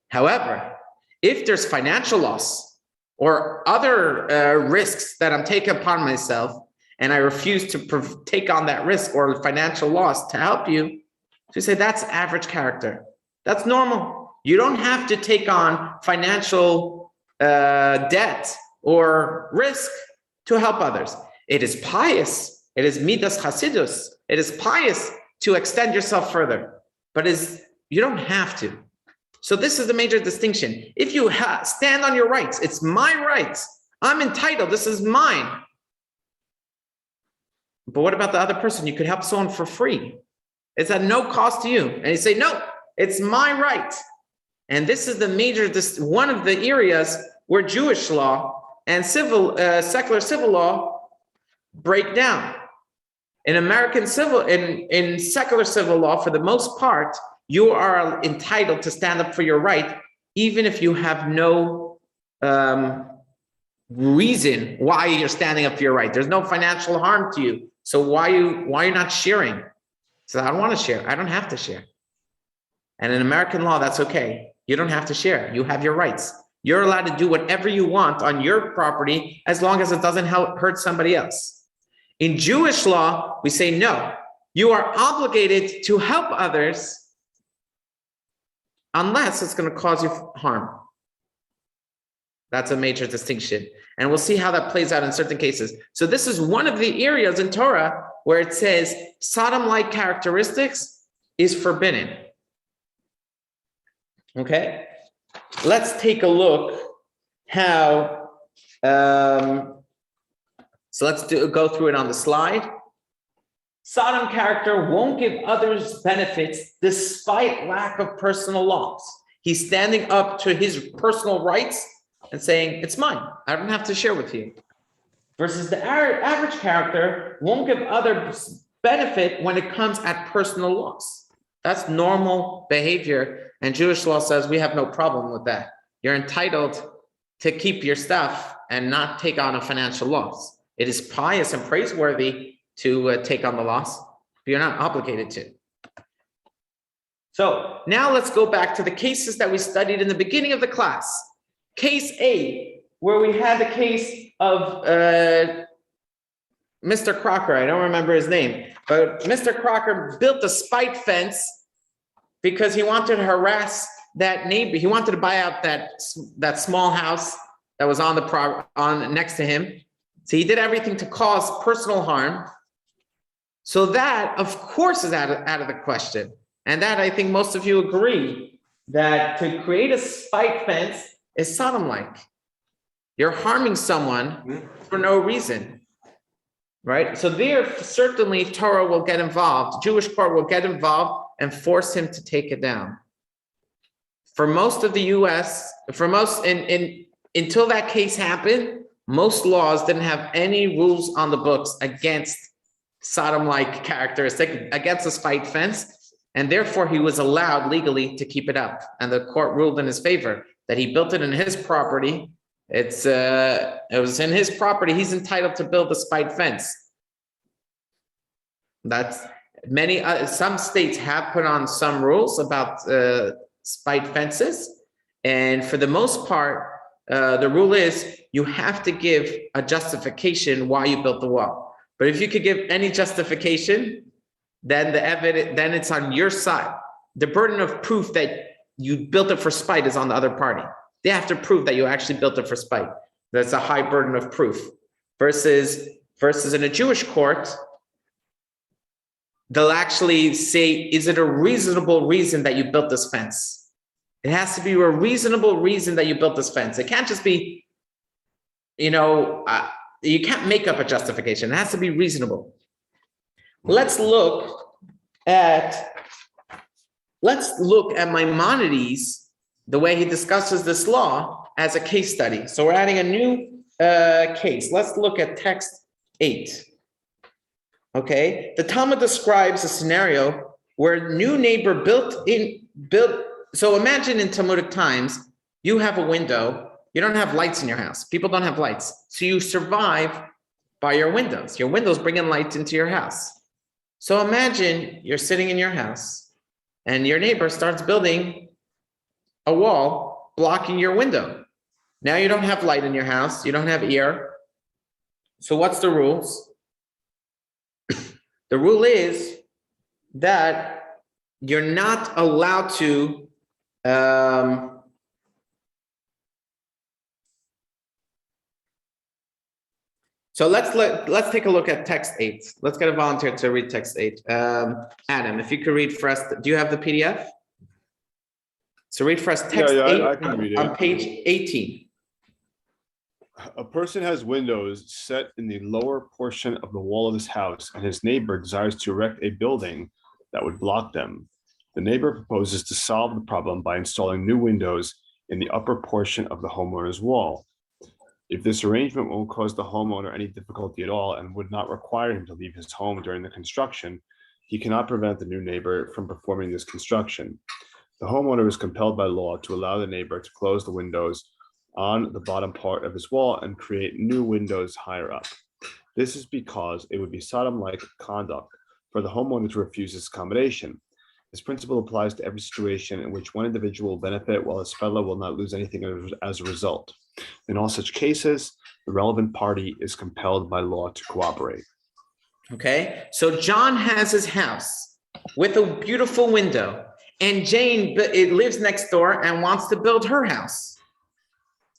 However, if there's financial loss or other risks that I'm taking upon myself, and I refuse to take on that risk or financial loss to help you, so you say that's average character. That's normal. You don't have to take on financial debt or risk to help others. It is pious. It is midas chasidus. It is pious to extend yourself further, but you don't have to. So this is the major distinction. If you stand on your rights, it's my rights. I'm entitled. This is mine. But what about the other person? You could help someone for free. It's at no cost to you. And you say, no, it's my right. And this is one of the areas where Jewish law and secular civil law break down. In American in secular civil law, for the most part, you are entitled to stand up for your right, even if you have no reason why you're standing up for your right. There's no financial harm to you. So why you're not sharing? So I don't want to share. I don't have to share. And in American law, that's okay. You don't have to share. You have your rights. You're allowed to do whatever you want on your property as long as it doesn't hurt somebody else. In Jewish law, we say no. You are obligated to help others unless it's going to cause you harm. That's a major distinction. And we'll see how that plays out in certain cases. So this is one of the areas in Torah where it says Sodom-like characteristics is forbidden. Okay? Let's take a look how, so let's go through it on the slide. Sodom character won't give others benefits despite lack of personal loss. He's standing up to his personal rights and saying, it's mine. I don't have to share with you. Versus the average character won't give others benefit when it comes at personal loss. That's normal behavior. And Jewish law says we have no problem with that. You're entitled to keep your stuff and not take on a financial loss. It is pious and praiseworthy to take on the loss, but you're not obligated to. So now let's go back to the cases that we studied in the beginning of the class. Case A, where we had the case of Mr. Crocker. I don't remember his name, but Mr. Crocker built a spike fence because he wanted to harass that neighbor. He wanted to buy out that small house that was on next to him. So he did everything to cause personal harm. So that, of course, is out of the question. And that, I think most of you agree, that to create a spike fence is Sodom-like. You're harming someone for no reason, right? So there, certainly, Torah will get involved. Jewish court will get involved and force him to take it down. For most of the U.S., until that case happened, most laws didn't have any rules on the books against Sodom-like characteristic against a spike fence, and therefore he was allowed legally to keep it up. And the court ruled in his favor that he built it in his property. It was in his property. He's entitled to build a spike fence. That's some states have put on some rules about spike fences, and for the most part, the rule is you have to give a justification why you built the wall. But if you could give any justification, then the evidence, then it's on your side. The burden of proof that you built it for spite is on the other party. They have to prove that you actually built it for spite. That's a high burden of proof. Versus in a Jewish court, they'll actually say, is it a reasonable reason that you built this fence? It has to be a reasonable reason that you built this fence. It can't just be, you can't make up a justification. It has to be reasonable. Let's look at Maimonides, the way he discusses this law as a case study. So we're adding a new case. Let's look at text 8. Okay, the Talmud describes a scenario where a new neighbor built. So imagine in Talmudic times, you have a window. You don't have lights in your house. People don't have lights. So you survive by your windows. Your windows bring in light into your house. So imagine you're sitting in your house and your neighbor starts building a wall blocking your window. Now you don't have light in your house. You don't have air. So what's the rules? The rule is that you're not allowed to so let's take a look at text 8. Let's get a volunteer to read text 8. Adam, if you could read for us, do you have the PDF? So read for us text 8 I can read it. On page 18. A person has windows set in the lower portion of the wall of his house, and his neighbor desires to erect a building that would block them. The neighbor proposes to solve the problem by installing new windows in the upper portion of the homeowner's wall. If this arrangement won't cause the homeowner any difficulty at all and would not require him to leave his home during the construction, he cannot prevent the new neighbor from performing this construction. The homeowner is compelled by law to allow the neighbor to close the windows on the bottom part of his wall and create new windows higher up. This is because it would be Sodom-like conduct for the homeowner to refuse this accommodation. This principle applies to every situation in which one individual will benefit while his fellow will not lose anything as a result. In all such cases, the relevant party is compelled by law to cooperate. Okay, so John has his house with a beautiful window, and Jane lives next door and wants to build her house.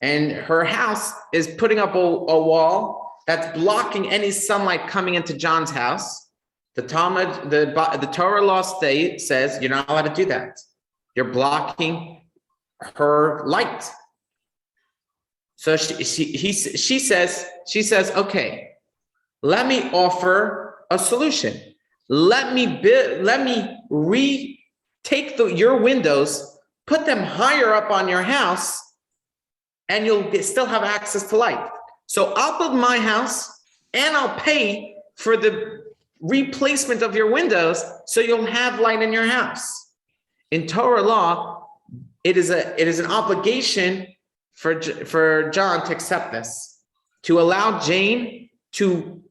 And her house is putting up a wall that's blocking any sunlight coming into John's house. The Talmud, the Torah law says you're not allowed to do that. You're blocking her light. So she says, okay, let me offer a solution. Let me take your windows, put them higher up on your house, and you'll still have access to light. So I'll build my house and I'll pay for the replacement of your windows so you'll have light in your house. In Torah law, it is an obligation for John to accept this, to allow Jane to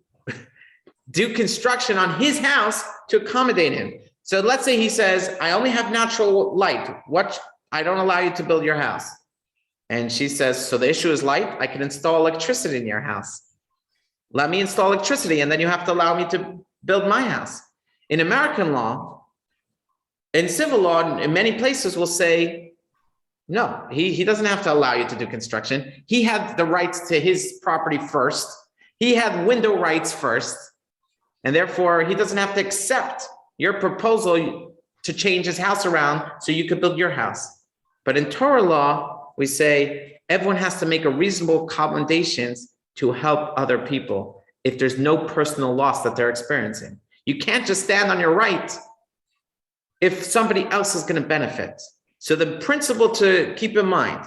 do construction on his house to accommodate him. So let's say he says, I only have natural light. I don't allow you to build your house. And she says, so the issue is light. I can install electricity in your house. Let me install electricity, and then you have to allow me to build my house. In American law, in civil law, in many places will say, no, he doesn't have to allow you to do construction. He had the rights to his property first. He had window rights first. And therefore, he doesn't have to accept your proposal to change his house around so you could build your house. But in Torah law, we say everyone has to make a reasonable accommodations to help other people if there's no personal loss that they're experiencing. You can't just stand on your right if somebody else is going to benefit. So the principle to keep in mind,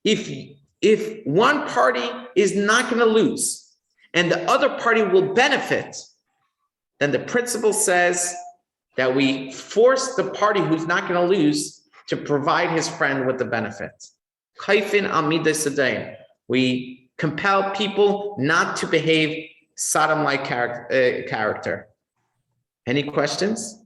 if one party is not going to lose and the other party will benefit, then the principle says that we force the party who's not going to lose to provide his friend with the benefit. Kaifin amida sedain. We compel people not to behave Sodom-like character. Any questions?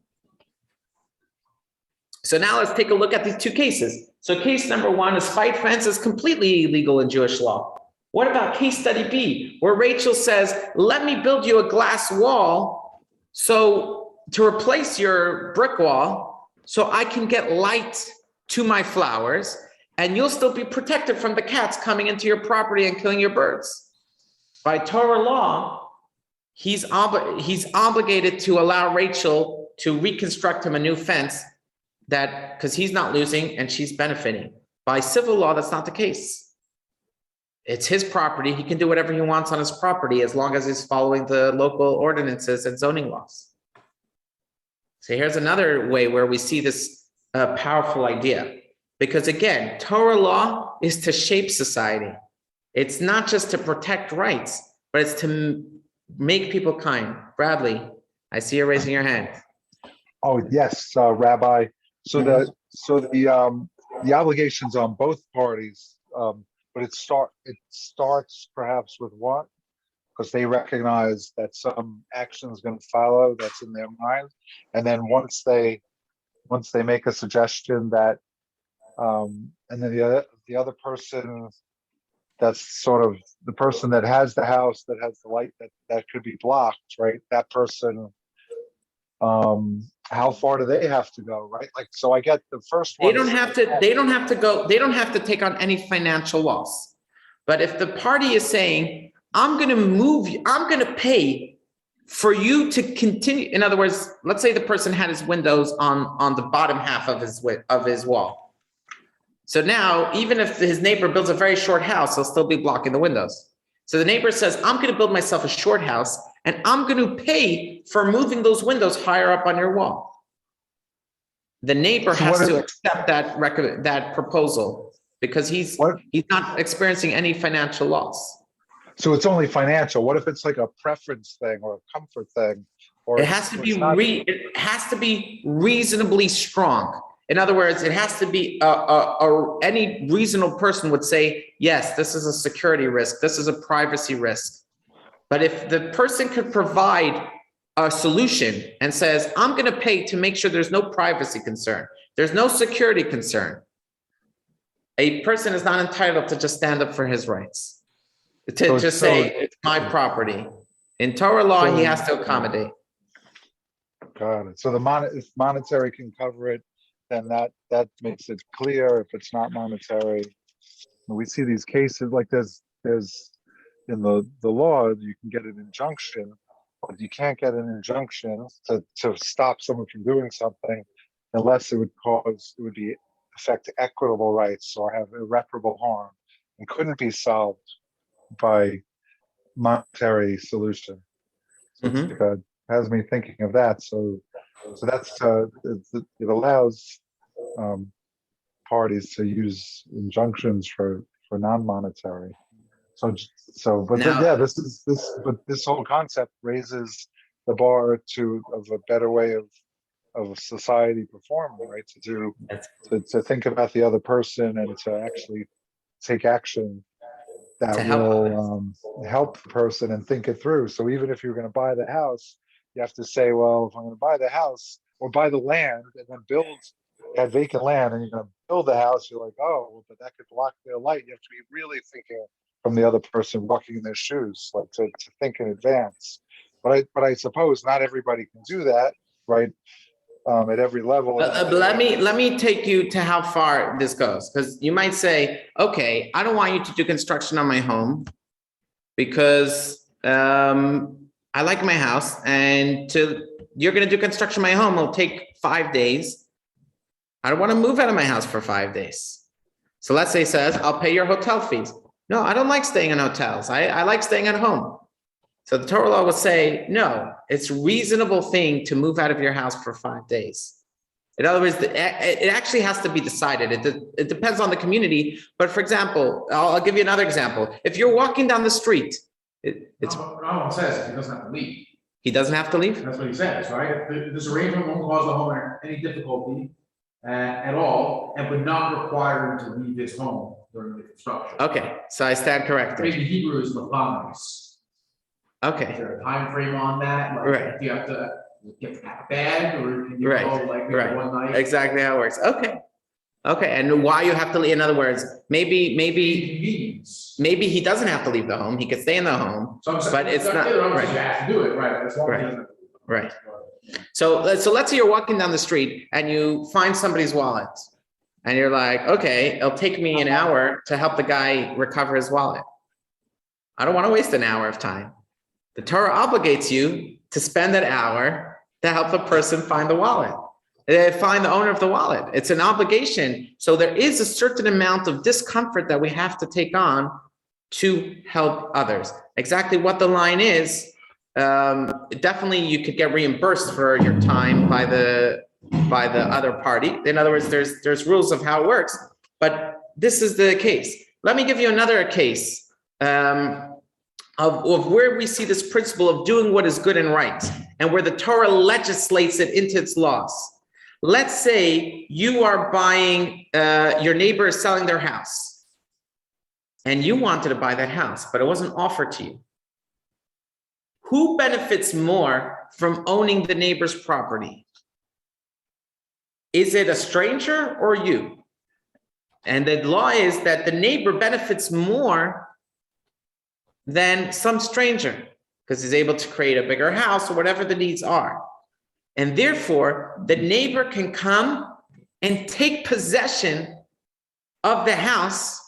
So now let's take a look at these two cases. So case number one, a spite fence is completely illegal in Jewish law. What about case study B, where Rachel says, let me build you a glass wall so to replace your brick wall so I can get light to my flowers and you'll still be protected from the cats coming into your property and killing your birds. By Torah law, he's obligated to allow Rachel to reconstruct him a new fence that because he's not losing and she's benefiting. By civil law, that's not the case. It's his property. He can do whatever he wants on his property as long as he's following the local ordinances and zoning laws. So here's another way where we see this powerful idea. Because again, Torah law is to shape society. It's not just to protect rights, but it's to make people kind. Bradley, I see you raising your hand. Oh, yes, Rabbi. So the obligations on both parties, but it starts perhaps with what? Because they recognize that some action is going to follow that's in their mind, and then once they make a suggestion that, and then the other person, that's sort of the person that has the house that has the light that could be blocked, right? That person. How far do they have to go, right? Like, so I get the first one. They don't have to take on any financial loss. But if the party is saying, I'm going to move you, I'm going to pay for you to continue. In other words, let's say the person had his windows on the bottom half of his wall. So now, even if his neighbor builds a very short house, he'll still be blocking the windows. So the neighbor says, I'm going to build myself a short house and I'm going to pay for moving those windows higher up on your wall. The neighbor has to accept that proposal because he's not experiencing any financial loss. So it's only financial. What if it's like a preference thing or a comfort thing? Or it has to be reasonably strong. In other words, it has to be any reasonable person would say, yes, this is a security risk. This is a privacy risk. But if the person could provide a solution and says, I'm going to pay to make sure there's no privacy concern, there's no security concern, a person is not entitled to just stand up for his rights. To just say, it's my property. In Torah law, he has to accommodate. Got it. So if monetary can cover it, then that makes it clear. If it's not monetary, we see these cases like there's in the law, you can get an injunction, but you can't get an injunction to stop someone from doing something unless it would affect equitable rights or have irreparable harm and couldn't be solved by monetary solution. So it has me thinking of that. So that's it allows parties to use injunctions for non-monetary. But this whole concept raises the bar of a better way of society performing, right? To think about the other person and to actually take action that will help the person and think it through. So even if you're going to buy the house, you have to say, well, if I'm going to buy the house or buy the land and then build that vacant land and you're going to build the house, you're like, oh, well, but that could block their light. You have to be really thinking from the other person walking in their shoes, like to think in advance. But I suppose not everybody can do that, right? At every level. Let me take you to how far this goes, because you might say, okay, I don't want you to do construction on my home because I like my house, and you're going to do construction on my home. It'll take 5 days. I don't want to move out of my house for 5 days. So let's say it says, I'll pay your hotel fees. No, I don't like staying in hotels. I like staying at home. So the Torah law would say, no, it's a reasonable thing to move out of your house for 5 days. In other words, it actually has to be decided. It depends on the community. But for example, I'll give you another example. If you're walking down the street, Rambam says he doesn't have to leave. He doesn't have to leave? That's what he says, right? This arrangement won't cause the homeowner any difficulty at all and would not require him to leave his home during the construction. Okay, so I stand I corrected. think in Hebrew is lapanis. Is Okay, there a time frame on that? Like, Right. Do you have to get a bag or can you Right, go like right. one night? exactly how it works. Okay. Okay, and why you have to leave, in other words, maybe Convenience. he doesn't have to leave the home, he could stay in the home. So I'm saying, But it's not- You right. have to do it, right? As long as he Right. doesn't- Right. So let's say you're walking down the street and you find somebody's wallet. And you're like, okay, it'll take me an hour to help the guy recover his wallet. I don't want to waste an hour of time. The Torah obligates you to spend that hour to help the person find the wallet, find the owner of the wallet. It's an obligation. So there is a certain amount of discomfort that we have to take on to help others. Exactly what the line is, definitely you could get reimbursed for your time by the other party. In other words, there's rules of how it works, but this is the case. Let me give you another case of where we see this principle of doing what is good and right, and where the Torah legislates it into its laws. Let's say you are buying, your neighbor is selling their house, and you wanted to buy that house, but it wasn't offered to you. Who benefits more from owning the neighbor's property? Is it a stranger or you? And the law is that the neighbor benefits more than some stranger because he's able to create a bigger house or whatever the needs are. And therefore, the neighbor can come and take possession of the house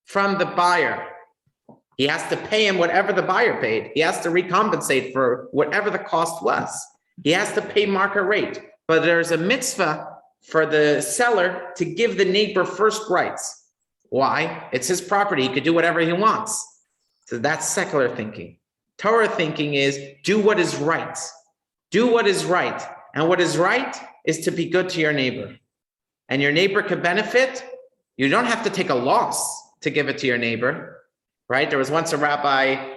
from the buyer. He has to pay him whatever the buyer paid. He has to recompensate for whatever the cost was. He has to pay market rate. But there's a mitzvah for the seller to give the neighbor first rights. Why? It's his property. He could do whatever he wants. So that's secular thinking. Torah thinking is do what is right. Do what is right. And what is right is to be good to your neighbor. And your neighbor can benefit. You don't have to take a loss to give it to your neighbor, right? There was once a rabbi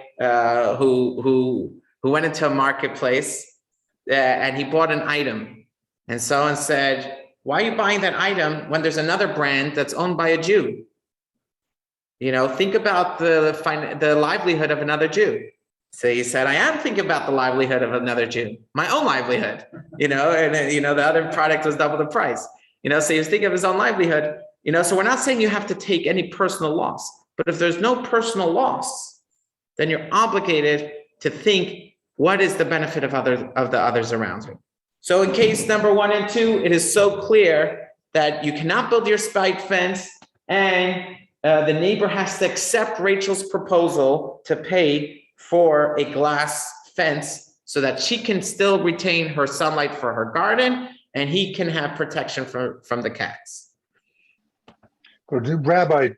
who went into a marketplace and he bought an item. And someone said, why are you buying that item when there's another brand that's owned by a Jew? You know, think about the livelihood of another Jew. So he said, I am thinking about the livelihood of another Jew, my own livelihood, and the other product was double the price, so he was thinking of his own livelihood, so we're not saying you have to take any personal loss, but if there's no personal loss, then you're obligated to think, what is the benefit of the others around you? So in case number 1 and 2, it is so clear that you cannot build your spike fence and the neighbor has to accept Rachel's proposal to pay for a glass fence so that she can still retain her sunlight for her garden and he can have protection from the cats. Rabbi,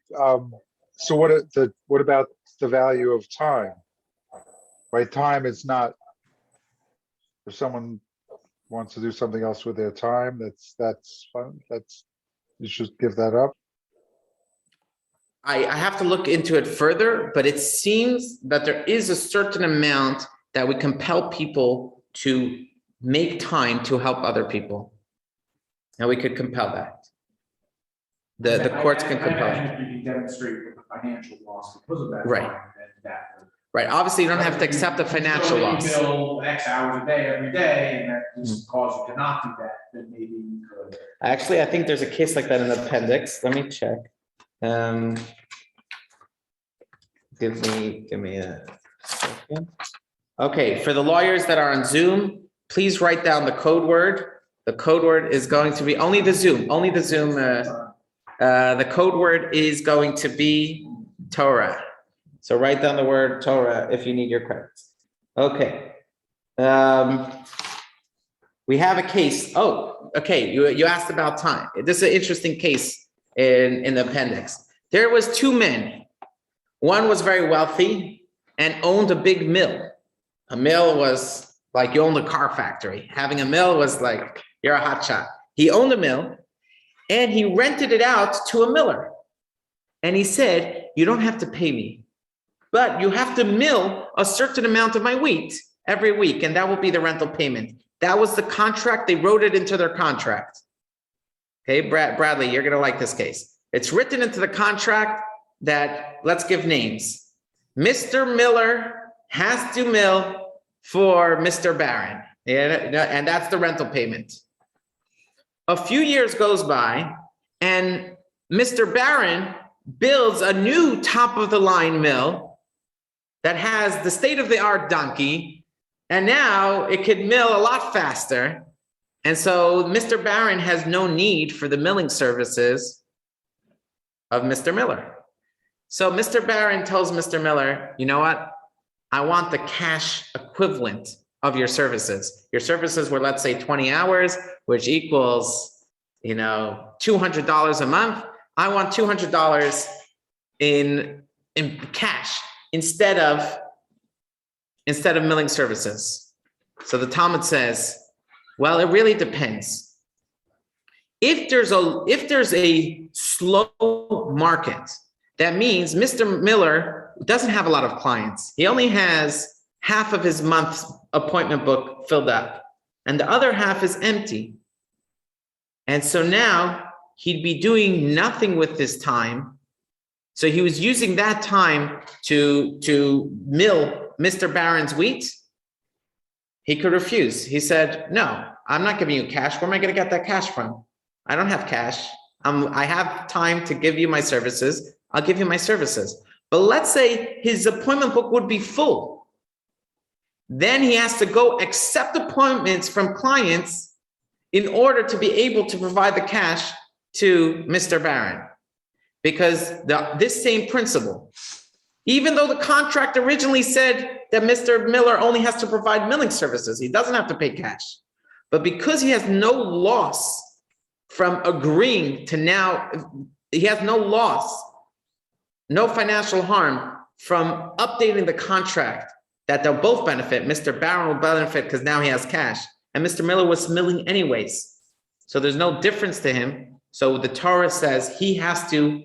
so what about the value of time? Right, time is not, if someone wants to do something else with their time, that's fine. You should give that up. I have to look into it further, but it seems that there is a certain amount that would compel people to make time to help other people. And we could compel that. The courts can compel it. You can demonstrate financial loss because of that. Right. Time and that. Right. Obviously, you don't have to accept the financial loss. If you bill X hours a day every day, and that just causes you to not do that, then maybe you could. Actually, I think there's a case like that in the appendix. Let me check. Give me a second. Okay, for the lawyers that are on Zoom, please write down the code word. The code word is going to be only the Zoom. The code word is going to be Torah. So write down the word Torah if you need your credits. Okay. We have a case. Oh, okay. You asked about time. This is an interesting case in the appendix. There was 2 men. One was very wealthy and owned a big mill. A mill was like you owned a car factory. Having a mill was like you're a hotshot. He owned a mill and he rented it out to a miller. And he said, you don't have to pay me, but you have to mill a certain amount of my wheat every week, and that will be the rental payment. That was the contract. They wrote it into their contract. Okay, Bradley, you're going to like this case. It's written into the contract that, let's give names. Mr. Miller has to mill for Mr. Barron, and that's the rental payment. A few years goes by, and Mr. Barron builds a new top-of-the-line mill that has the state-of-the-art donkey, and now it could mill a lot faster. And so Mr. Barron has no need for the milling services of Mr. Miller. So Mr. Barron tells Mr. Miller, you know what? I want the cash equivalent of your services. Your services were, let's say, 20 hours, which equals, $200 a month. I want $200 in cash instead of milling services. So the Talmud says, well, it really depends. If there's a slow market, that means Mr. Miller doesn't have a lot of clients. He only has half of his month's appointment book filled up, and the other half is empty. And so now he'd be doing nothing with this time. So he was using that time to mill Mr. Barron's wheat. He could refuse. He said, no, I'm not giving you cash. Where am I going to get that cash from? I don't have cash. I have time to give you my services. I'll give you my services. But let's say his appointment book would be full. Then he has to go accept appointments from clients in order to be able to provide the cash to Mr. Barron. Because this same principle, even though the contract originally said that Mr. Miller only has to provide milling services, he doesn't have to pay cash. But because he has no loss from agreeing to now, he has no loss, no financial harm from updating the contract, that they'll both benefit. Mr. Barron will benefit because now he has cash, and Mr. Miller was milling anyways. So there's no difference to him. So the Torah says he has to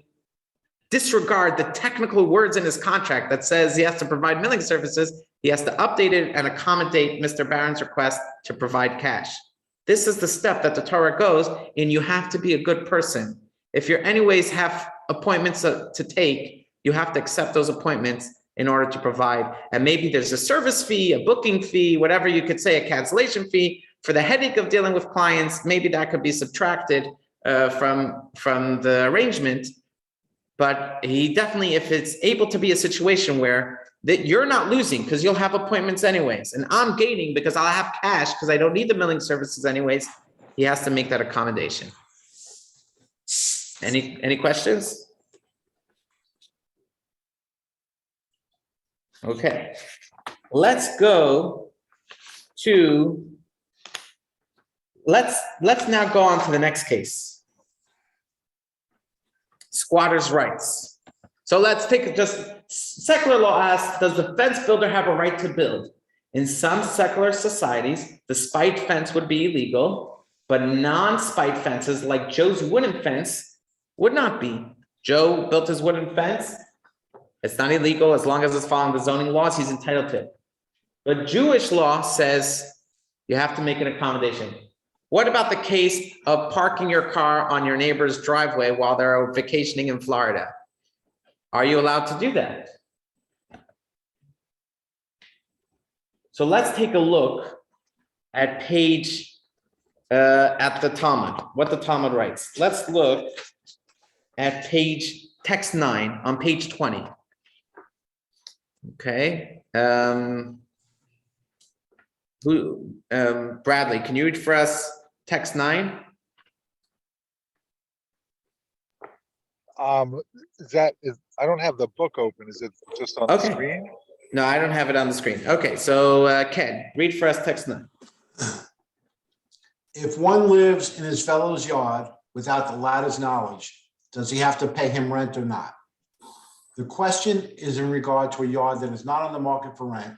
disregard the technical words in his contract that says he has to provide milling services. He has to update it and accommodate Mr. Barron's request to provide cash. This is the step that the Torah goes, and you have to be a good person. If you're anyways have appointments to take, you have to accept those appointments in order to provide. And maybe there's a service fee, a booking fee, whatever you could say, a cancellation fee for the headache of dealing with clients. Maybe that could be subtracted from the arrangement. But he definitely, if it's able to be a situation where that you're not losing because you'll have appointments anyways, and I'm gaining because I'll have cash because I don't need the milling services anyways, he has to make that accommodation. Any questions? Okay, let's now go on to the next case. Squatters' rights. So let's take just secular law asks, does the fence builder have a right to build? In some secular societies, the spite fence would be illegal, but non-spite fences like Joe's wooden fence would not be. Joe built his wooden fence. It's not illegal as long as it's following the zoning laws, he's entitled to it. But Jewish law says you have to make an accommodation. What about the case of parking your car on your neighbor's driveway while they're vacationing in Florida? Are you allowed to do that? So let's take a look at at the Talmud, what the Talmud writes. Let's look at text 9 on page 20. Okay. Bradley, can you read for us text 9? I don't have the book open. Is it just on the screen? No, I don't have it on the screen. Okay, so Ken, read for us text 9. If one lives in his fellow's yard without the latter's knowledge, does he have to pay him rent or not? The question is in regard to a yard that is not on the market for rent,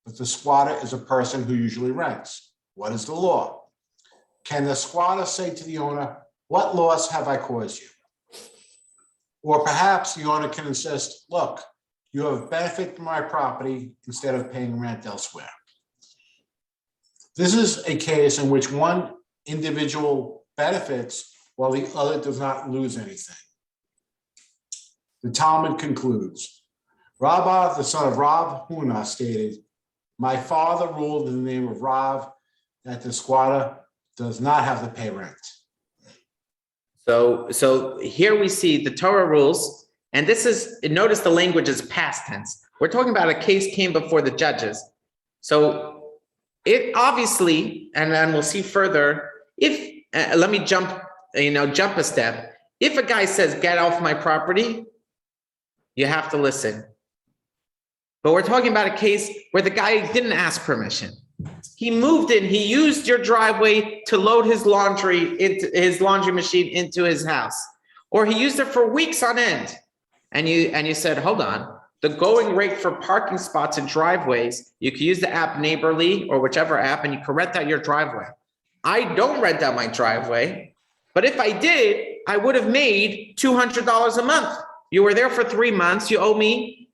but the squatter is a person who usually rents. What is the law? Can the squatter say to the owner, what loss have I caused you? Or perhaps the owner can insist, look, you have benefit from my property instead of paying rent elsewhere. This is a case in which one individual benefits while the other does not lose anything. The Talmud concludes, Rabbah, the son of Rav Huna, stated, my father ruled in the name of Rav that the squatter does not have to pay rent. So here we see the Torah rules, and this is, notice the language is past tense. We're talking about a case came before the judges. So it obviously, and then we'll see further, if, let me jump a step. If a guy says, get off my property, you have to listen. But we're talking about a case where the guy didn't ask permission. He moved in, he used your driveway to load his laundry into his laundry machine into his house, or he used it for weeks on end. And you said, hold on, the going rate for parking spots and driveways, you can use the app Neighborly or whichever app, and you can rent out your driveway. I don't rent out my driveway, but if I did, I would have made $200 a month. You were there for 3 months, you owe me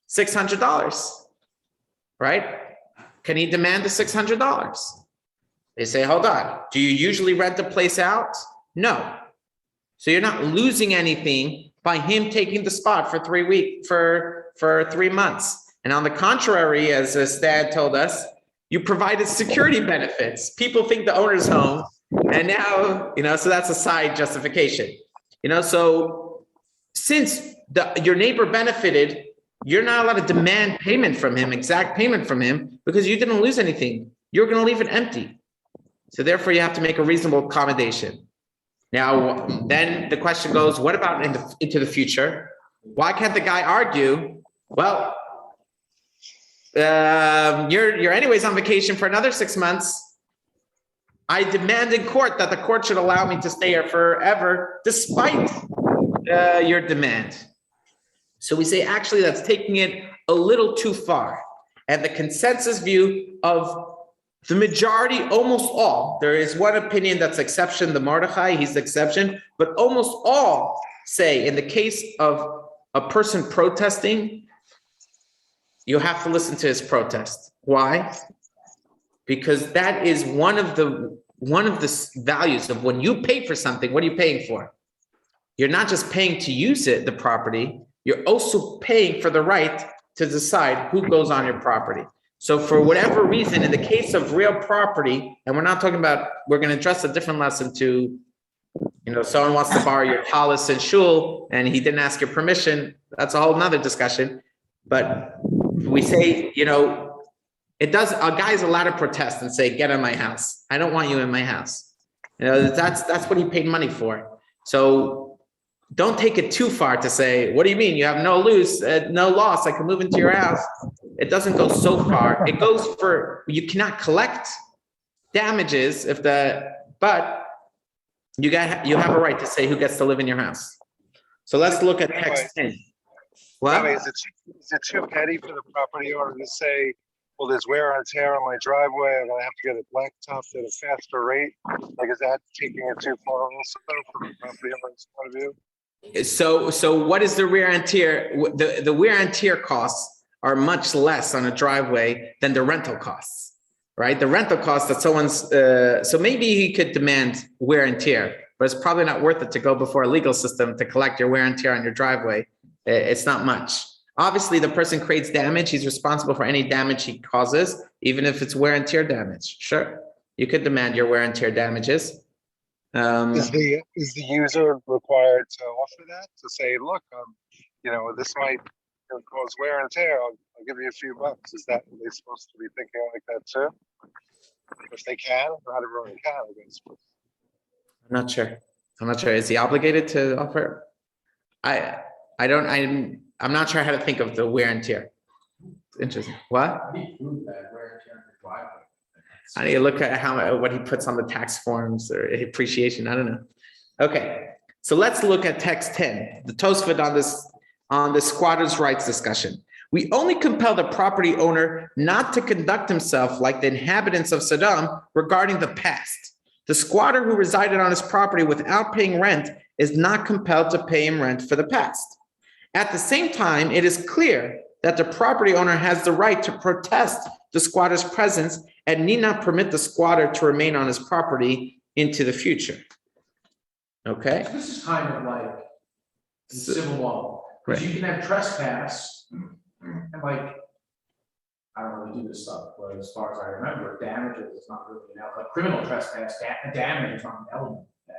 $600, right? Can he demand the $600? They say, hold on, do you usually rent a place out? No. So you're not losing anything by him taking the spot for 3 months. And on the contrary, as Stan told us, you provided security benefits. People think the owner's home, and now, so that's a side justification. So since your neighbor benefited, you're not allowed to demand payment from him, exact payment from him, because you didn't lose anything. You're going to leave it empty. So therefore, you have to make a reasonable accommodation. Now, then the question goes, what about into the future? Why can't the guy argue, well, you're anyways on vacation for another 6 months. I demand in court that the court should allow me to stay here forever, despite your demand. So we say, actually, that's taking it a little too far. And the consensus view of the majority, almost all, there is one opinion that's exception, the Mordechai, he's the exception, but almost all say in the case of a person protesting, you have to listen to his protest. Why? Because that is one of the values of when you pay for something, what are you paying for? You're not just paying to use it, the property, you're also paying for the right to decide who goes on your property. So for whatever reason, in the case of real property, and we're not talking about, we're going to address a different lesson to, someone wants to borrow your talis and shul, and he didn't ask your permission. That's a whole nother discussion. But we say, a guy's allowed to protest and say, get in my house. I don't want you in my house. That's what he paid money for. So don't take it too far to say, what do you mean? You have no loss. I can move into your house. It doesn't go so far. It goes for, you cannot collect damages but you have a right to say who gets to live in your house. So let's look at text 10. What? Is it too petty for the property owner to say, well, there's wear and tear on my driveway, I'm gonna have to get it blacktopped at a faster rate? Like, is that taking it too far also from the property owner's point of view? So what is the wear and tear? The wear and tear costs are much less on a driveway than the rental costs, right? The rental cost that someone's, so maybe he could demand wear and tear, but it's probably not worth it to go before a legal system to collect your wear and tear on your driveway. It's not much. Obviously, the person creates damage. He's responsible for any damage he causes, even if it's wear and tear damage. Sure, you could demand your wear and tear damages. Is the user required to offer that, to say, look, this might cause wear and tear, I'll give you a few bucks? Is that, are they supposed to be thinking like that too? If they can, not everyone can, I guess. I'm not sure. Is he obligated to offer? I'm not sure how to think of the wear and tear. Interesting. What? I need to look at what he puts on the tax forms or appreciation. I don't know. Okay, so let's look at text 10, the Tosfot on the squatters' rights discussion. We only compel the property owner not to conduct himself like the inhabitants of Sodom regarding the past. The squatter who resided on his property without paying rent is not compelled to pay him rent for the past. At the same time, it is clear that the property owner has the right to protest the squatter's presence and need not permit the squatter to remain on his property into the future. Okay? This is kind of like in So- civil law, because Right. you can have trespass, and like, I don't really do this stuff, but as far as I remember, damages is not really an element. Like criminal trespass, damage is not an element of that.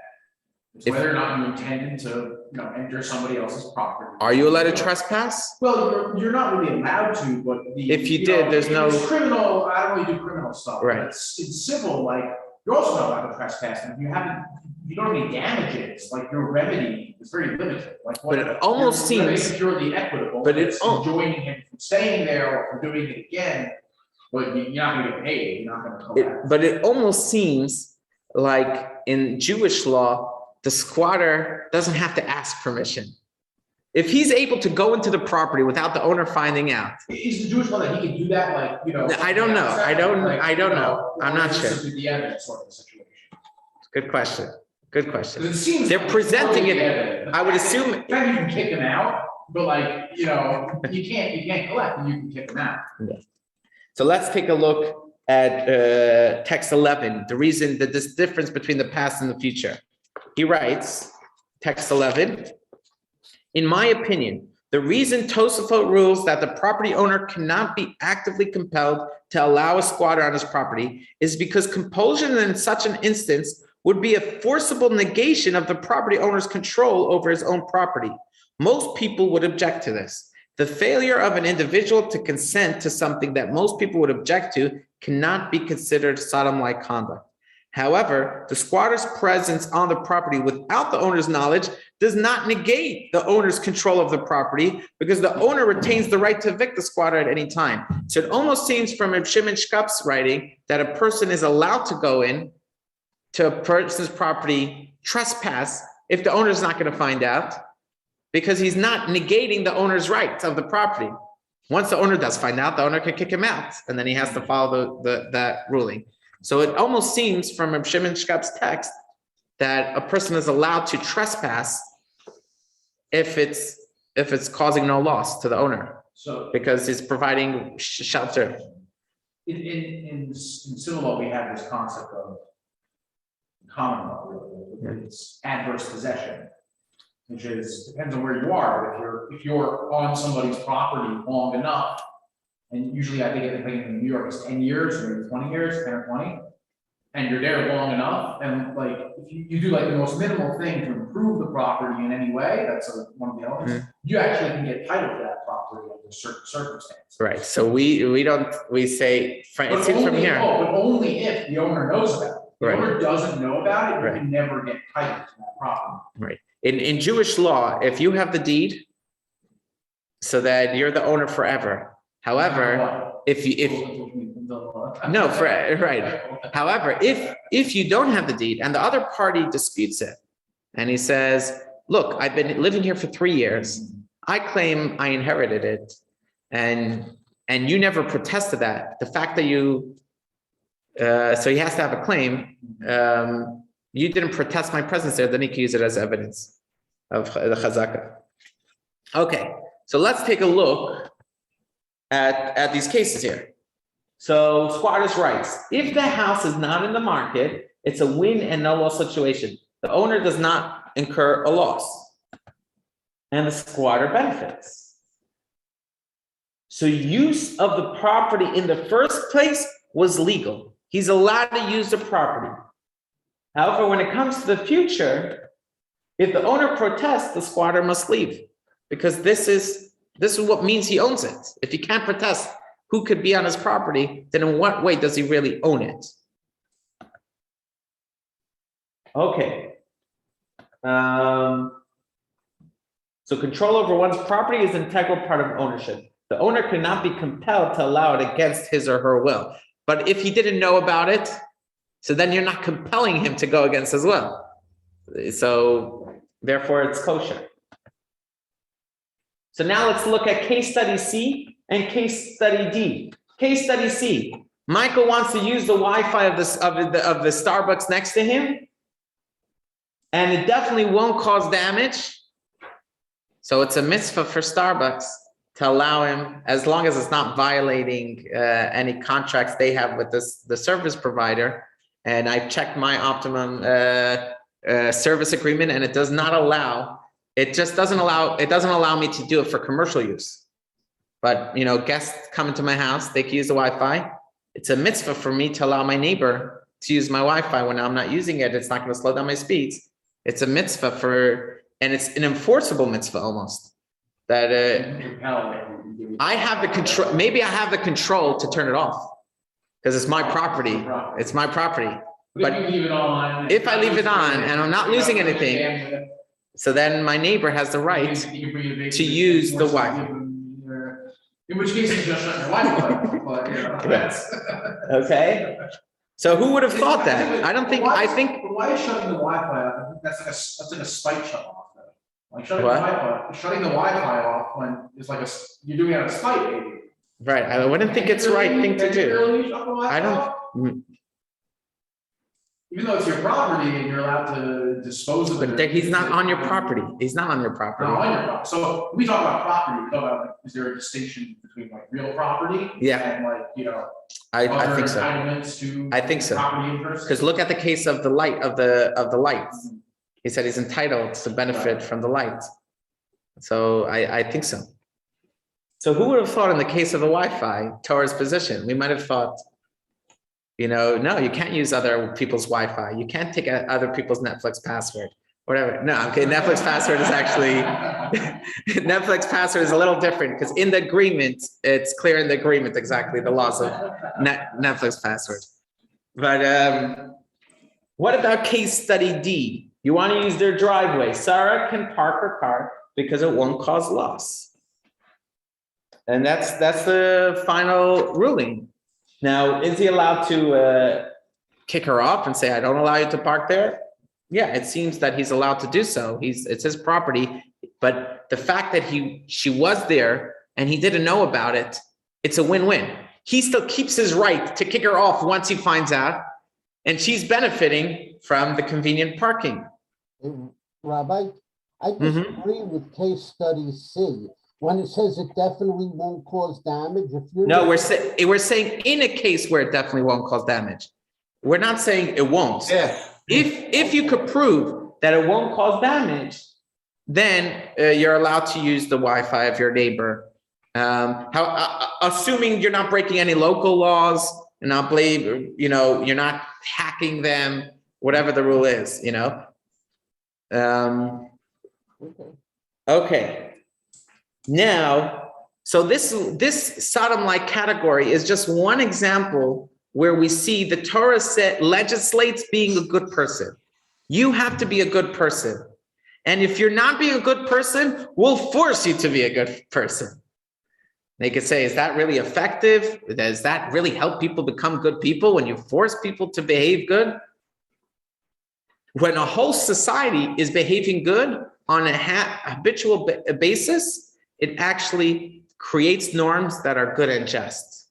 It's If- whether or not you intend to, enter somebody else's property. Are you allowed to trespass? Well, you're not really allowed to, but the. If you did, there's if no- it's criminal, I don't really do criminal stuff. Right. But it's civil, like, you're also not allowed to trespass, and you don't have any damages, like your remedy is very limited, like. But it almost you're seems- purely equitable. but it it's al- enjoining him from staying there or from doing it again, but you're not gonna get paid, you're not gonna collect. But it almost seems like in Jewish law, the squatter doesn't have to ask permission. If he's able to go into the property without the owner finding out, Is the Jewish law that he can do that, like, I don't know. I don't know. I'm not this sure. is the evidence sort of situation. good question. Good question. 'Cause it seems. They're like presenting totally it- evident. I would assume- In fact, you can kick them out, but like, you can't collect, and you can kick them out. So let's take a look at text 11, the reason that this difference between the past and the future. He writes, text 11, in my opinion, the reason Tosafot rules that the property owner cannot be actively compelled to allow a squatter on his property is because compulsion in such an instance would be a forcible negation of the property owner's control over his own property. Most people would object to this. The failure of an individual to consent to something that most people would object to cannot be considered Sodom-like conduct. However, the squatter's presence on the property without the owner's knowledge does not negate the owner's control of the property because the owner retains the right to evict the squatter at any time. So it almost seems from Reb Shimon Shkup's writing that a person is allowed to go in to a person's property, trespass, if the owner is not going to find out, because he's not negating the owner's rights of the property. Once the owner does find out, the owner can kick him out, and then he has to follow that ruling. So it almost seems from Reb Shimon Shkup's text that a person is allowed to trespass if it's causing no loss to the owner, So because he's providing shelter. in civil law, we have this concept of common law, really. It's adverse possession, which depends on where you are. If you're on somebody's property long enough, and usually I think in New York it's 10 years or maybe 20 years, 10 or 20, and you're there long enough, and like if you do like the most minimal thing to improve the property in any way, that's one of the elements. You actually can get title to that property under certain circumstances. Right. So we say, it seems from here. But only if the owner knows about it. If the Right. owner doesn't know about it, you Right. can never get title to that property. Right. In Jewish law, if you have the deed, so that you're the owner forever. However, no, right. However, if you don't have the deed and the other party disputes it, and he says, look, I've been living here for 3 years. I claim I inherited it. And you never protested that. The fact that so he has to have a claim. You didn't protest my presence there, then he can use it as evidence of the chazaka. Okay, so let's take a look at these cases here. So squatter's rights. If the house is not in the market, it's a win and no loss situation. The owner does not incur a loss, and the squatter benefits. So use of the property in the first place was legal. He's allowed to use the property. However, when it comes to the future, if the owner protests, the squatter must leave, because this is what means he owns it. If he can't protest who could be on his property, then in what way does he really own it? Okay. So control over one's property is an integral part of ownership. The owner cannot be compelled to allow it against his or her will. But if he didn't know about it, so then you're not compelling him to go against his will. So therefore it's kosher. So now let's look at case study C and case study D. Case study C. Michael wants to use the Wi-Fi of the Starbucks next to him, and it definitely won't cause damage. So it's a mitzvah for Starbucks to allow him, as long as it's not violating any contracts they have with the service provider. And I've checked my optimum service agreement, and it does not allow. It doesn't allow me to do it for commercial use. But guests come into my house, they can use the Wi-Fi. It's a mitzvah for me to allow my neighbor to use my Wi-Fi when I'm not using it. It's not going to slow down my speeds. It's a mitzvah and it's an enforceable mitzvah almost. That I have the control. Maybe I have the control to turn it off because it's my property. It's my property. But if you leave it on, if I leave it on and I'm not losing anything, so then my neighbor has the right to use the Wi-Fi. In which case, you just shut your Wi-Fi. But, okay. So who would have thought that? I don't think. I think. But why is shutting the Wi-Fi off? I think that's like a spite shut off. Though. Like shutting the Wi-Fi off when it's like you're doing it out of spite. Maybe. Right. I wouldn't think it's the right thing to do. I don't. Even though it's your property and you're allowed to dispose of it. But he's not on your property. He's not on your property. Not on your property. So when we talk about property, we talk about like, is there a distinction between like real property? Yeah. And like, I think so. Entitlements to I think so. Property interests? Because look at the case of the light of the lights. He said he's entitled to benefit from the light. So I think so. So who would have thought in the case of the Wi-Fi, Torah's position? We might have thought, no, you can't use other people's Wi-Fi. You can't take other people's Netflix password, whatever. No, okay, Netflix password is actually, Netflix password is a little different because in the agreement, it's clear in the agreement exactly the laws of Netflix password. But what about case study D? You want to use their driveway. Sarah can park her car because it won't cause loss. And that's the final ruling. Now, is he allowed to kick her off and say, I don't allow you to park there? Yeah, it seems that he's allowed to do so. It's his property. But the fact that she was there and he didn't know about it, it's a win-win. He still keeps his right to kick her off once he finds out, and she's benefiting from the convenient parking. Rabbi, I disagree with case study C. When it says it definitely won't cause damage, if you're no, we're saying in a case where it definitely won't cause damage. We're not saying it won't. Yeah. If you could prove that it won't cause damage, then you're allowed to use the Wi-Fi of your neighbor. Assuming you're not breaking any local laws, and not blame, you're not hacking them, whatever the rule is, Okay. Now, so this Sodom-like category is just one example where we see the Torah legislates being a good person. You have to be a good person. And if you're not being a good person, we'll force you to be a good person. They could say, is that really effective? Does that really help people become good people when you force people to behave good? When a whole society is behaving good on a habitual basis, it actually creates norms that are good and just.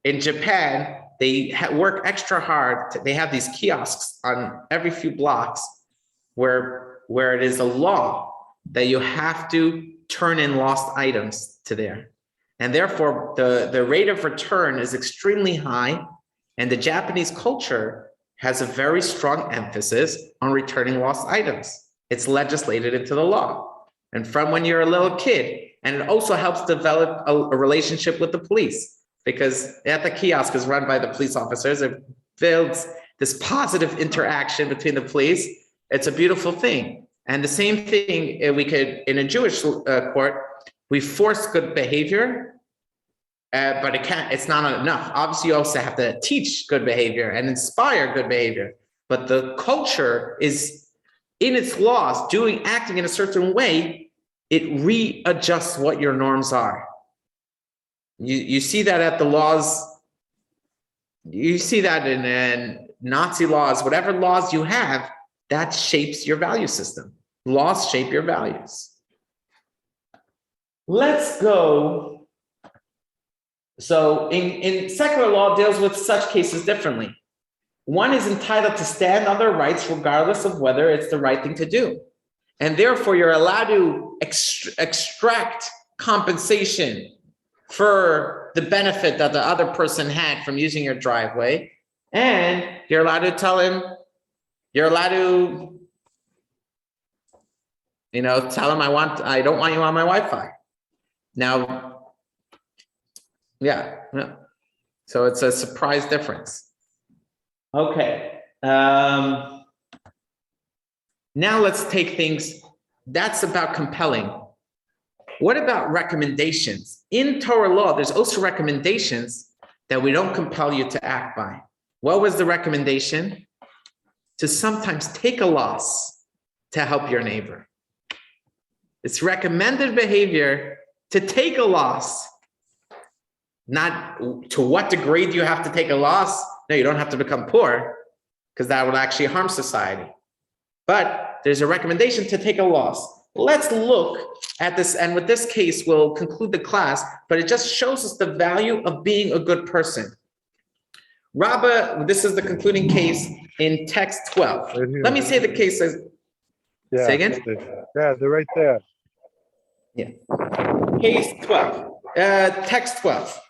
In Japan, they work extra hard. They have these kiosks on every few blocks where it is a law that you have to turn in lost items to there. And therefore, the rate of return is extremely high. And the Japanese culture has a very strong emphasis on returning lost items. It's legislated into the law. And from when you're a little kid, and it also helps develop a relationship with the police, because at the kiosk is run by the police officers. It builds this positive interaction between the police. It's a beautiful thing. And the same thing, we could, in a Jewish court, we force good behavior, but it's not enough. Obviously, you also have to teach good behavior and inspire good behavior. But the culture is, in its laws, acting in a certain way, it readjusts what your norms are. You see that at the laws, you see that in Nazi laws, whatever laws you have, that shapes your value system. Laws shape your values. Let's go. So in secular law deals with such cases differently. One is entitled to stand on their rights regardless of whether it's the right thing to do. And therefore, you're allowed to extract compensation for the benefit that the other person had from using your driveway. And you're allowed to tell him, you're allowed to, tell him I don't want you on my Wi-Fi. Now, yeah. So it's a surprise difference. Okay. Now let's take things, that's about compelling. What about recommendations? In Torah law, there's also recommendations that we don't compel you to act by. What was the recommendation? To sometimes take a loss to help your neighbor. It's recommended behavior to take a loss. Not to what degree do you have to take a loss? No, you don't have to become poor, because that would actually harm society. But there's a recommendation to take a loss. Let's look at this, and with this case, we'll conclude the class, but it just shows us the value of being a good person. Rabbah, this is the concluding case in text 12. Let me say the case as, Yeah, say again? Yeah, they're right there. Yeah. Case 12, text 12.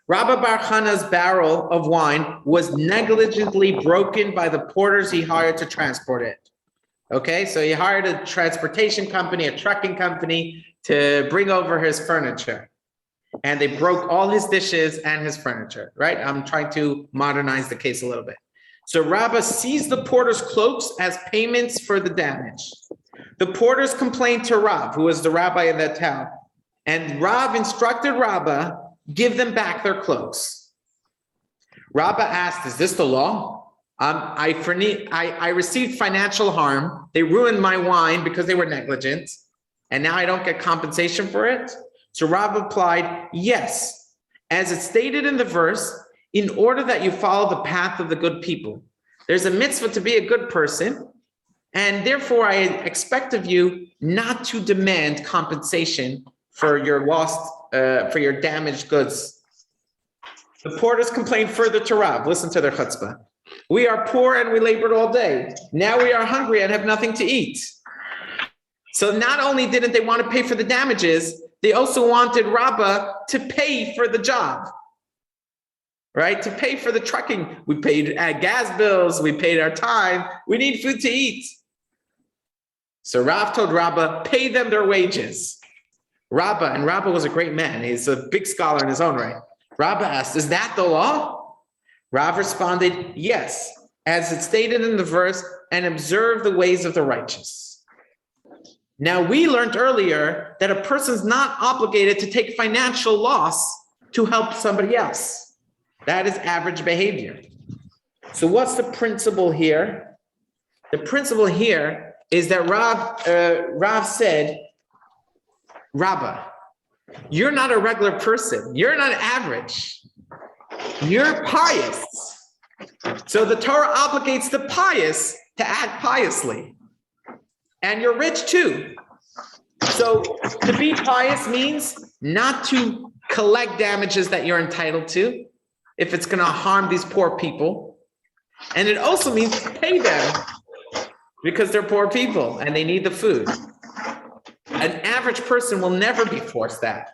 Rabbi Bar Chana's barrel of wine was negligently broken by the porters he hired to transport it. Okay, so he hired a transportation company, a trucking company to bring over his furniture. And they broke all his dishes and his furniture, right? I'm trying to modernize the case a little bit. So Rabbah seized the porter's cloaks as payments for the damage. The porters complained to Rav, who was the rabbi in that town. And Rav instructed Rabbah, give them back their cloaks. Rabbah asked, is this the law? I received financial harm. They ruined my wine because they were negligent. And now I don't get compensation for it. So Rav replied, yes, as it's stated in the verse, in order that you follow the path of the good people. There's a mitzvah to be a good person. And therefore I expect of you not to demand compensation for your lost, for your damaged goods. The porters complained further to Rav. Listen to their chutzpah. We are poor and we labored all day. Now we are hungry and have nothing to eat. So not only didn't they want to pay for the damages, they also wanted Rabbah to pay for the job, right? To pay for the trucking. We paid gas bills, we paid our time, we need food to eat. So Rav told Rabbah, pay them their wages. Rabbah was a great man. He's a big scholar in his own right. Rabbah asked, is that the law? Rav responded, yes, as it's stated in the verse, and observe the ways of the righteous. Now, we learned earlier that a person's not obligated to take financial loss to help somebody else. That is average behavior. So what's the principle here? The principle here is that Rav said, Rabbah, you're not a regular person. You're not average. You're pious. So the Torah obligates the pious to act piously. And you're rich too. So to be pious means not to collect damages that you're entitled to if it's going to harm these poor people. And it also means to pay them because they're poor people and they need the food. An average person will never be forced that.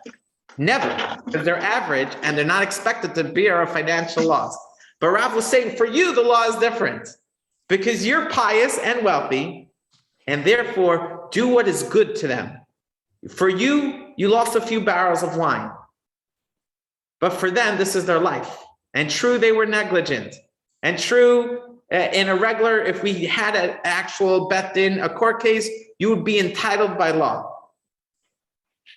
Never, because they're average and they're not expected to bear a financial loss. But Rav was saying, for you, the law is different because you're pious and wealthy, and therefore do what is good to them. For you, you lost a few barrels of wine, but for them, this is their life. And true, they were negligent. And true, in a regular, if we had an actual bet in a court case, you would be entitled by law.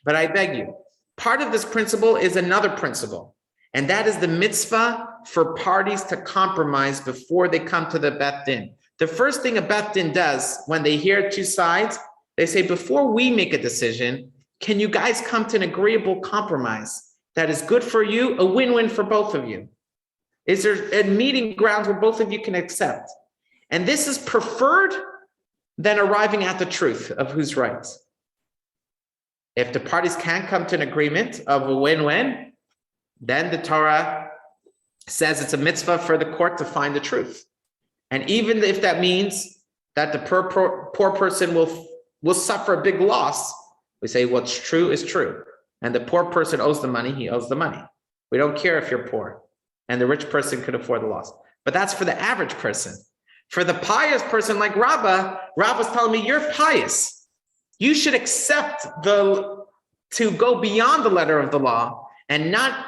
But I beg you, part of this principle is another principle, and that is the mitzvah for parties to compromise before they come to the bet din. The first thing a bet din does when they hear two sides, they say, before we make a decision, can you guys come to an agreeable compromise that is good for you, a win-win for both of you? Is there a meeting ground where both of you can accept? And this is preferred than arriving at the truth of who's right. If the parties can't come to an agreement of a win-win, then the Torah says it's a mitzvah for the court to find the truth. And even if that means that the poor person will suffer a big loss, We say what's true is true. And the poor person owes the money, he owes the money. We don't care if you're poor. And the rich person could afford the loss. But that's for the average person. For the pious person like Rabba's telling me, you're pious. You should accept to go beyond the letter of the law and not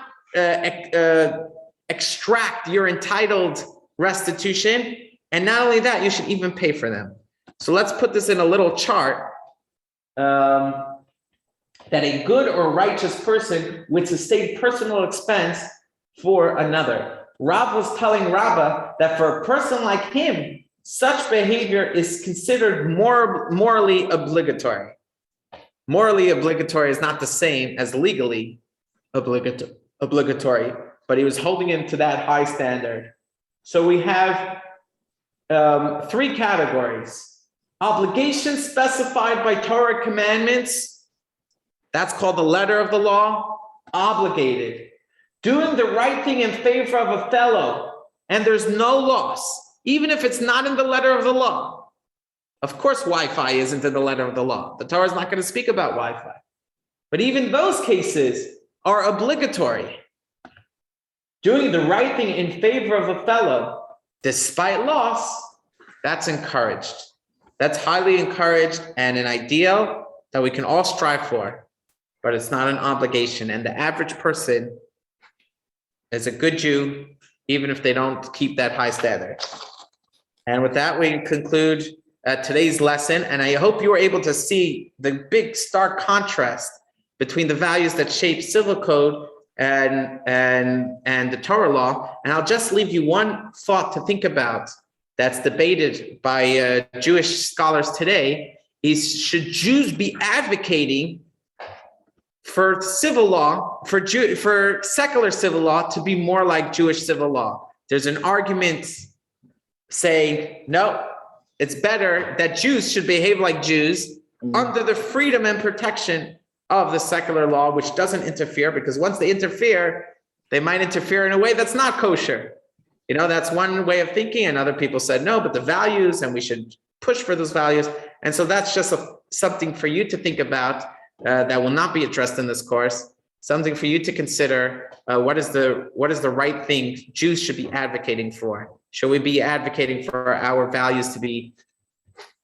extract your entitled restitution. And not only that, you should even pay for them. So let's put this in a little chart. That a good or righteous person would sustain personal expense for another. Rav was telling Rabbah that for a person like him, such behavior is considered morally obligatory. Morally obligatory is not the same as legally obligatory, but he was holding him to that high standard. So we have 3 categories. Obligations specified by Torah commandments, that's called the letter of the law, obligated. Doing the right thing in favor of a fellow, and there's no loss, even if it's not in the letter of the law. Of course, Wi-Fi isn't in the letter of the law. The Torah is not going to speak about Wi-Fi. But even those cases are obligatory. Doing the right thing in favor of a fellow, despite loss, that's encouraged. That's highly encouraged and an ideal that we can all strive for, but it's not an obligation. And the average person is a good Jew, even if they don't keep that high standard. And with that, we conclude today's lesson. And I hope you were able to see the big stark contrast between the values that shape civil code and the Torah law. And I'll just leave you one thought to think about that's debated by Jewish scholars today is, should Jews be advocating for civil law, for secular civil law to be more like Jewish civil law? There's an argument saying, no, it's better that Jews should behave like Jews under the freedom and protection of the secular law, which doesn't interfere, because once they interfere, they might interfere in a way that's not kosher. You know, that's one way of thinking, and other people said, no, but the values, and we should push for those values. And so that's just something for you to think about that will not be addressed in this course, something for you to consider. What is the right thing Jews should be advocating for? Should we be advocating for our values to be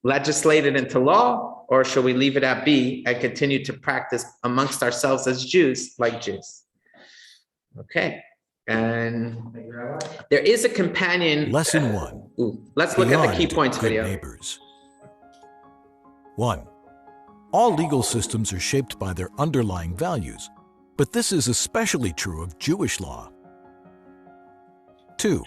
legislated into law, or should we leave it at be and continue to practice amongst ourselves as Jews, like Jews? Okay. And there is a companion. Lesson 1. Let's look at the key Beyond points Good video. Neighbors. 1. All legal systems are shaped by their underlying values, but this is especially true of Jewish law. 2.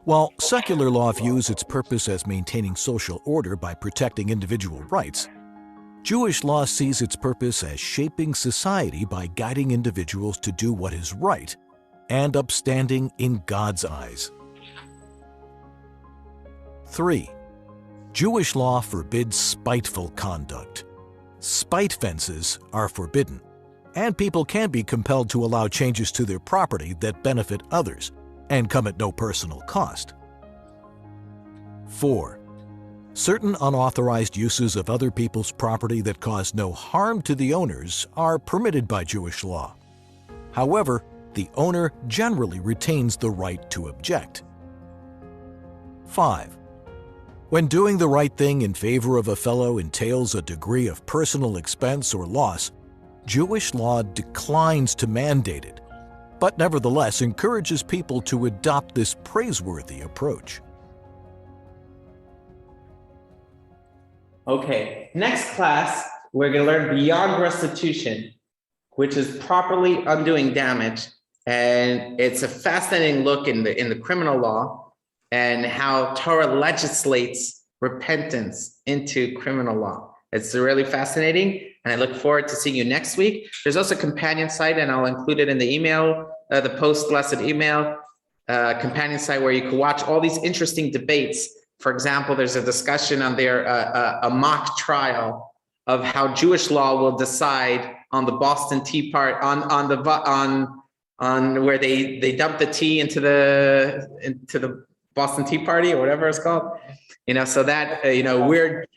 While secular law views its purpose as maintaining social order by protecting individual rights, Jewish law sees its purpose as shaping society by guiding individuals to do what is right and upstanding in God's eyes. 3. Jewish law forbids spiteful conduct. Spite fences are forbidden, and people can be compelled to allow changes to their property that benefit others and come at no personal cost. 4. Certain unauthorized uses of other people's property that cause no harm to the owners are permitted by Jewish law. However, the owner generally retains the right to object. 5. When doing the right thing in favor of a fellow entails a degree of personal expense or loss, Jewish law declines to mandate it, but nevertheless encourages people to adopt this praiseworthy approach. Okay, next class, we're going to learn beyond restitution, which is properly undoing damage. And it's a fascinating look in the criminal law and how Torah legislates repentance into criminal law. It's really fascinating, and I look forward to seeing you next week. There's also a companion site, and I'll include it in the email, the post-lesson email, companion site where you can watch all these interesting debates. For example, there's a discussion on there, a mock trial of how Jewish law will decide on the Boston Tea Party, on where they dumped the tea into the Boston Tea Party or whatever it's called. So that,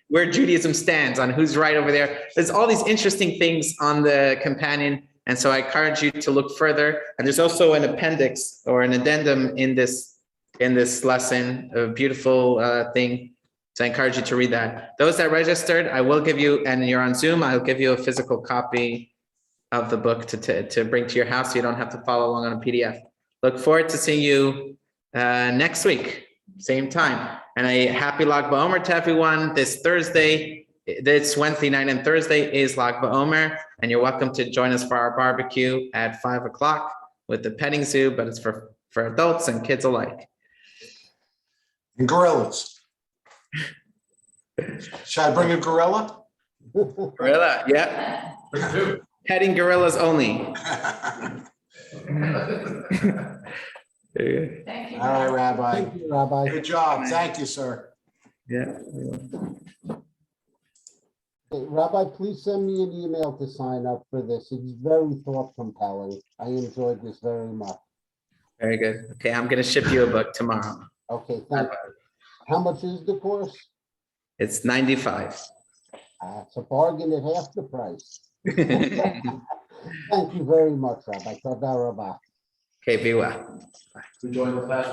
where Judaism stands on who's right over there. There's all these interesting things on the companion. And so I encourage you to look further. And there's also an appendix or an addendum in this lesson, a beautiful thing. So I encourage you to read that. Those that registered, I will give you, and you're on Zoom, I'll give you a physical copy of the book to bring to your house so you don't have to follow along on a PDF. Look forward to seeing you next week, same time. And a happy Lag BaOmer to everyone. This Wednesday night and Thursday is Lag BaOmer, and you're welcome to join us for our barbecue at 5 o'clock with the petting zoo, but it's for adults and kids alike. And gorillas. Should I bring a gorilla? Gorilla, yeah. Petting gorillas only. Thank you. All right, Rabbi. Thank you, Rabbi. Good job. Thank you, sir. Yeah. Hey, Rabbi, please send me an email to sign up for this. It's very thought compelling. I enjoyed this very much. Very good. Okay, I'm going to ship you a book tomorrow. Okay, thank you. How much is the course? It's $95. It's a bargain at half the price. Thank you very much, Rabbi. Toda Rabbi. Okay, be well. To join the class.